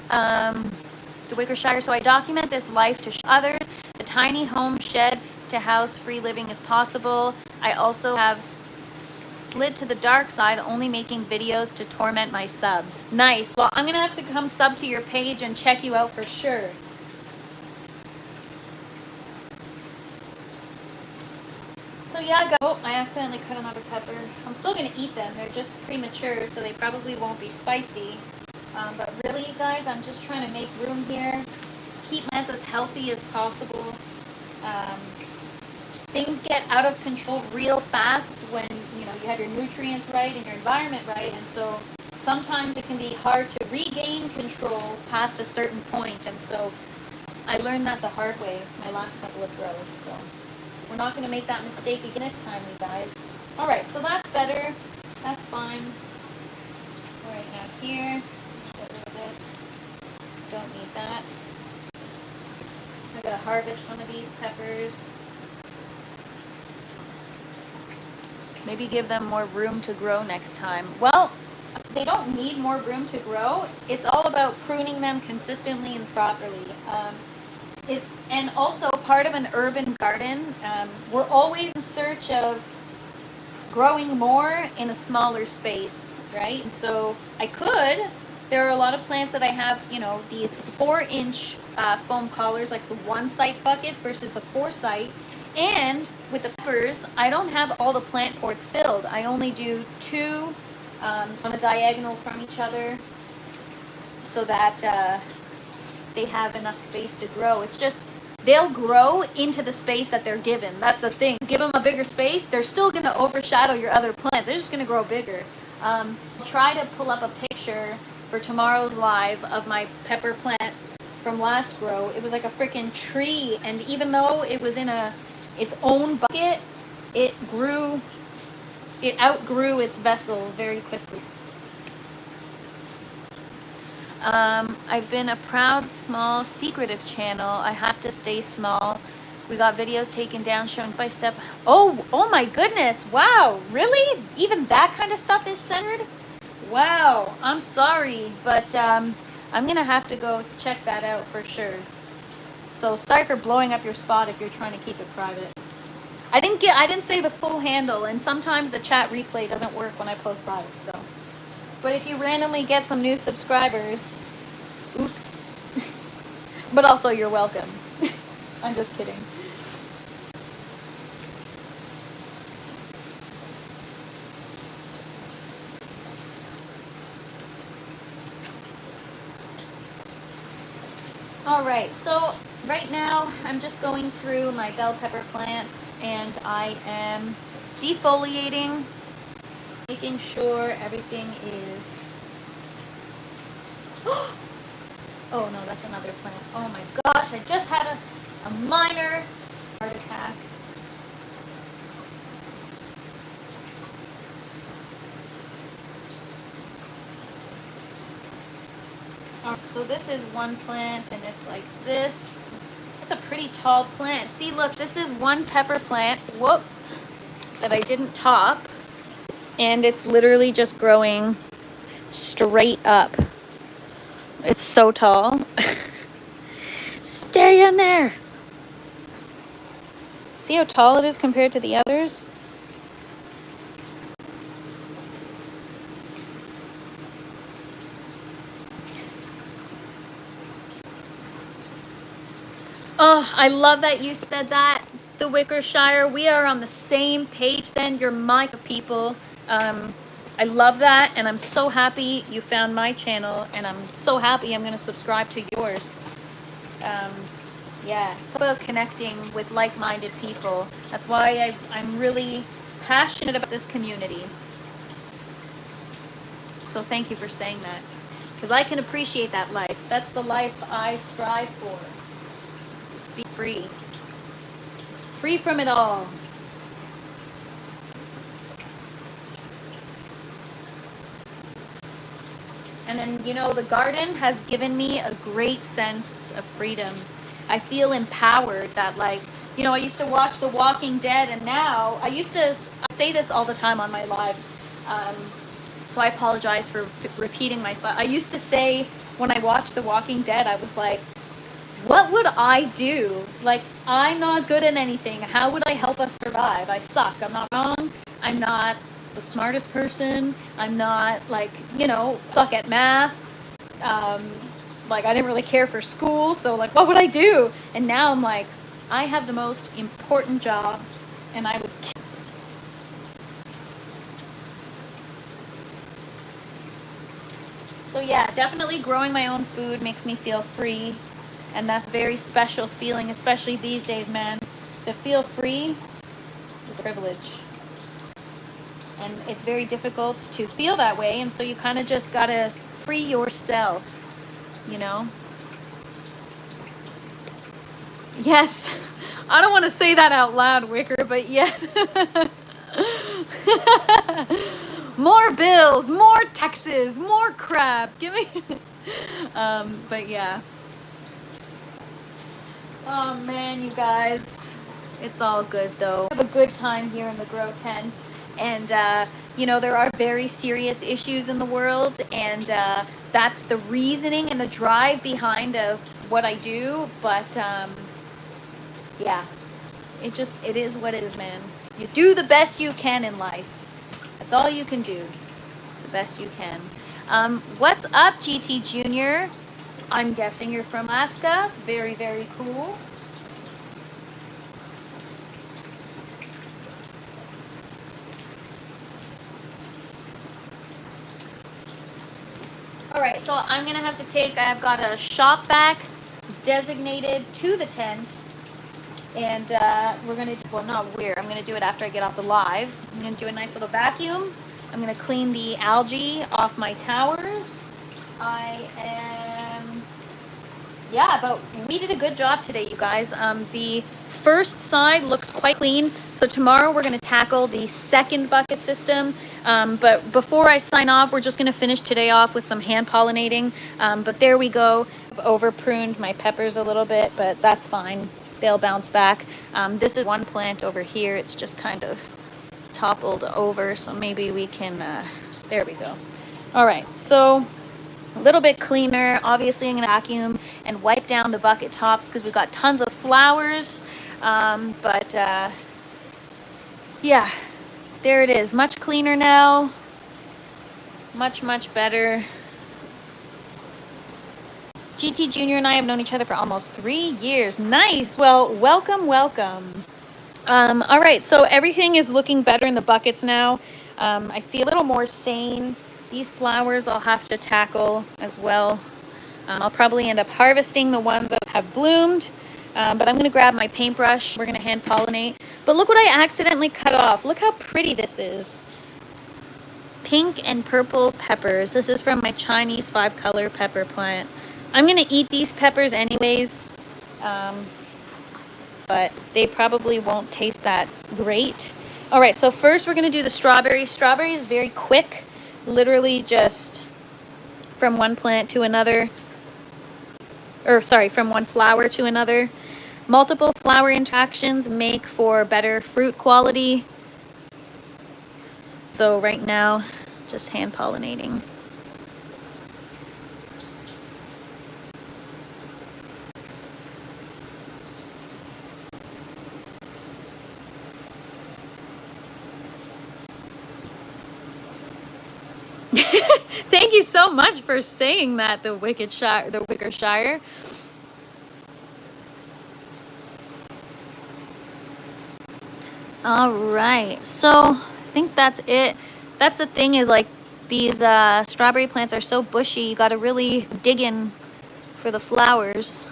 The Wickershire, so I document this life to show others. The tiny home shed to house free living is possible. I also have slid to the dark side, only making videos to torment my subs. Nice. Well, I'm gonna have to come sub to your page and check you out for sure. So yeah, I accidentally cut another pepper. I'm still gonna eat them. They're just premature, so they probably won't be spicy. But really, guys, I'm just trying to make room here, keep plants as healthy as possible. Things get out of control real fast when you have your nutrients right and your environment right, and so sometimes it can be hard to regain control past a certain point. And so I learned that the hard way my last couple of grows. So we're not going to make that mistake again this time, you guys. All right, so that's better. That's fine. All right, now here, get rid of this. Don't need that. I gotta harvest some of these peppers. Maybe give them more room to grow next time. Well, they don't need more room to grow. It's all about pruning them consistently and properly. And also part of an urban garden. We're always in search of growing more in a smaller space, right? And so there are a lot of plants that I have, these 4-inch foam collars, like the 1-site buckets versus the 4-site. And with the peppers, I don't have all the plant ports filled. I only do 2 on a diagonal from each other so that they have enough space to grow. It's just, they'll grow into the space that they're given. That's the thing. Give them a bigger space, they're still going to overshadow your other plants. They're just going to grow bigger. I'll try to pull up a picture for tomorrow's live of my pepper plant from last grow. It was like a freaking tree, and even though it was in its own bucket, it outgrew its vessel very quickly. I've been a proud, small, secretive channel. I have to stay small. We got videos taken down showing by step. Oh my goodness. Wow. Really? Even that kind of stuff is censored? Wow. I'm sorry, but I'm going to have to go check that out for sure. So sorry for blowing up your spot if you're trying to keep it private. I didn't say the full handle, and sometimes the chat replay doesn't work when I post live, so. But if you randomly get some new subscribers, oops. But also, you're welcome. I'm just kidding. All right, so right now I'm just going through my bell pepper plants, and I am defoliating, making sure everything is... Oh no, that's another plant. Oh my gosh, I just had a minor heart attack. So this is one plant, and it's like this. It's a pretty tall plant. See, look, this is one pepper plant, whoop, that I didn't top, and it's literally just growing straight up. It's so tall. Stay in there. See how tall it is compared to the others? Oh, I love that you said that, the Wickershire. We are on the same page then. You're my people. I love that, and I'm so happy you found my channel, and I'm so happy I'm going to subscribe to yours. Yeah, it's about connecting with like-minded people. That's why I'm really passionate about this community. So thank you for saying that, because I can appreciate that life. That's the life I strive for. Be free. Free from it all. And then, the garden has given me a great sense of freedom. I feel empowered that, I used to watch The Walking Dead, and now I say this all the time on my lives. So I apologize for repeating myself. I used to say when I watched The Walking Dead, I was like, what would I do? I'm not good at anything. How would I help us survive? I suck. I'm not wrong. I'm not the smartest person. I'm not like, you know, suck at math. Like I didn't really care for school, so like what would I do? And now I'm like, I have the most important job, and I would. So yeah, definitely growing my own food makes me feel free, and that's a very special feeling, especially these days, man. To feel free is a privilege, and it's very difficult to feel that way, and so you kind of just gotta free yourself, you know. Yes, I don't want to say that out loud, Wicker, but yes. More bills, more taxes, more crap. Give me. But yeah. Oh man, you guys, it's all good though. We have a good time here in the grow tent, and you know, there are very serious issues in the world, and that's the reasoning and the drive behind of what I do. But yeah, it is what it is, man. You do the best you can in life. That's all you can do. It's the best you can. What's up, GT Junior? I'm guessing you're from Alaska. Very, very cool. All right, so I'm gonna have to take, I've got a shop vac designated to the tent, and we're gonna do, well, not we're, I'm gonna do it after I get off the live. I'm gonna do a nice little vacuum. I'm gonna clean the algae off my towers. I am, yeah, but we did a good job today, you guys. The first side looks quite clean, so tomorrow we're gonna tackle the second bucket system. But before I sign off, we're just gonna finish today off with some hand pollinating. But there we go. I've over pruned my peppers a little bit, but that's fine. They'll bounce back. This is one plant over here. It's just kind of toppled over, so maybe we can, there we go. All right, so a little bit cleaner. Obviously, I'm gonna vacuum and wipe down the bucket tops because we've got tons of flowers. But yeah, there it is. Much cleaner now. Much, much better. GT Junior and I have known each other for almost 3 years. Nice. Well, welcome, welcome. All right, so everything is looking better in the buckets now. I feel a little more sane. These flowers I'll have to tackle as well. I'll probably end up harvesting the ones that have bloomed, but I'm gonna grab my paintbrush. We're gonna hand pollinate. But look what I accidentally cut off. Look how pretty this is. Pink and purple peppers. This is from my Chinese 5-color pepper plant. I'm gonna eat these peppers anyways, but they probably won't taste that great. All right, so first we're gonna do the strawberry. Strawberry is very quick, literally just from one plant to another, or sorry, from one flower to another. Multiple flower interactions make for better fruit quality. So right now, just hand pollinating. Thank you so much for saying that, the Wickershire. All right, so I think that's it. That's the thing, is like these strawberry plants are so bushy, you got to really dig in for the flowers.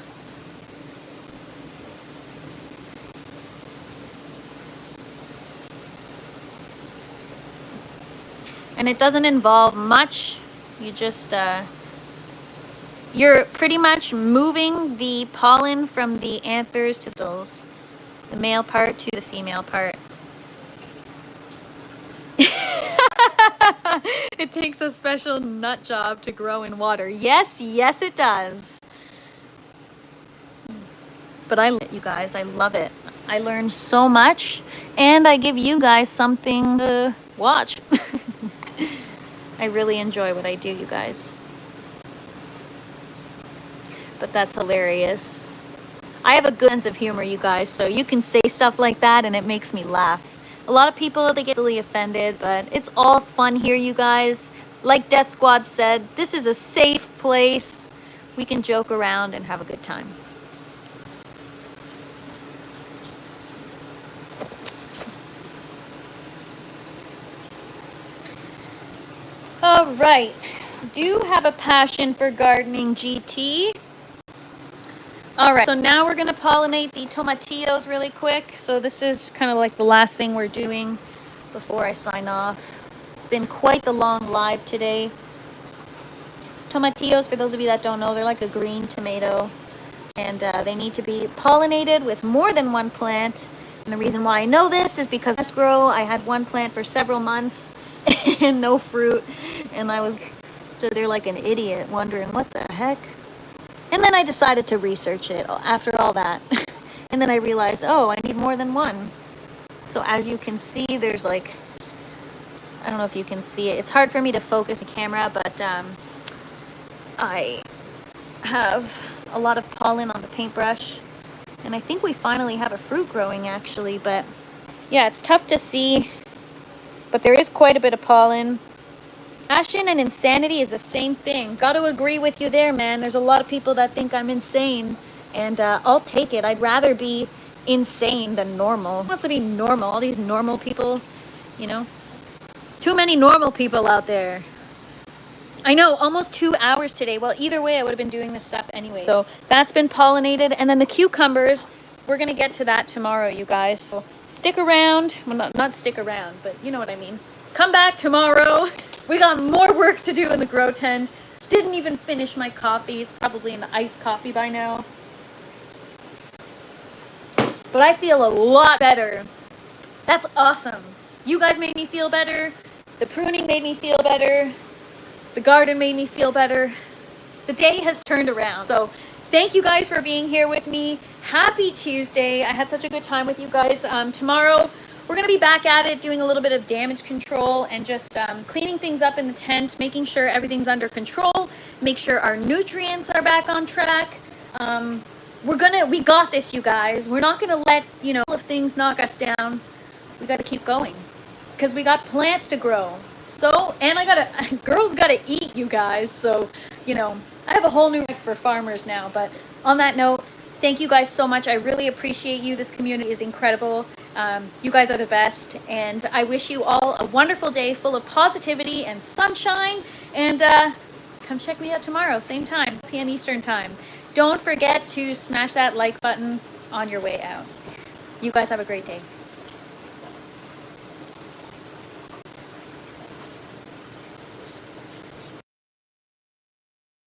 And it doesn't involve much. You just, you're pretty much moving the pollen from the anthers to those, the male part to the female part. It takes a special nut job to grow in water. Yes, yes it does. But you guys, I love it. I learned so much, and I give you guys something to watch. I really enjoy what I do, you guys. But that's hilarious. I have a good sense of humor, you guys, so you can say stuff like that and it makes me laugh. A lot of people, they get really offended, but it's all fun here, you guys. Like Death Squad said, this is a safe place. We can joke around and have a good time. All right, do have a passion for gardening, GT. All right, so now we're gonna pollinate the tomatillos really quick. So this is kind of like the last thing we're doing before I sign off. It's been quite the long live today. Tomatillos, for those of you that don't know, they're like a green tomato, and they need to be pollinated with more than one plant. And the reason why I know this is because I grow, I had one plant for several months and no fruit, and I was stood there like an idiot wondering what the heck. And then I decided to research it after all that. And then I realized, oh, I need more than one. So as you can see, there's like, I don't know if you can see it. It's hard for me to focus the camera, but I have a lot of pollen on the paintbrush. And I think we finally have a fruit growing actually, but yeah, it's tough to see. But there is quite a bit of pollen. Passion and insanity is the same thing. Got to agree with you there, man. There's a lot of people that think I'm insane, and I'll take it. I'd rather be insane than normal. Who wants to be normal? All these normal people, you know? Too many normal people out there. I know, almost 2 hours today. Well, either way, I would have been doing this stuff anyway. So that's been pollinated. And then the cucumbers, we're going to get to that tomorrow, you guys. So stick around. Well, not stick around, but you know what I mean. Come back tomorrow. We got more work to do in the grow tent. Didn't even finish my coffee. It's probably an iced coffee by now. But I feel a lot better. That's awesome. You guys made me feel better. The pruning made me feel better. The garden made me feel better. The day has turned around. So thank you guys for being here with me. Happy Tuesday. I had such a good time with you guys. Tomorrow, we're going to be back at it, doing a little bit of damage control and just cleaning things up in the tent, making sure everything's under control, make sure our nutrients are back on track. We got this, you guys. We're not going to let, if things knock us down, we got to keep going because we got plants to grow. So, and girls got to eat, you guys. So, I have a whole new for farmers now. But on that note, thank you guys so much. I really appreciate you. This community is incredible. You guys are the best, and I wish you all a wonderful day full of positivity and sunshine, and come check me out tomorrow, same time, 8 p.m. Eastern time. Don't forget to smash that like button on your way out. You guys have a great day.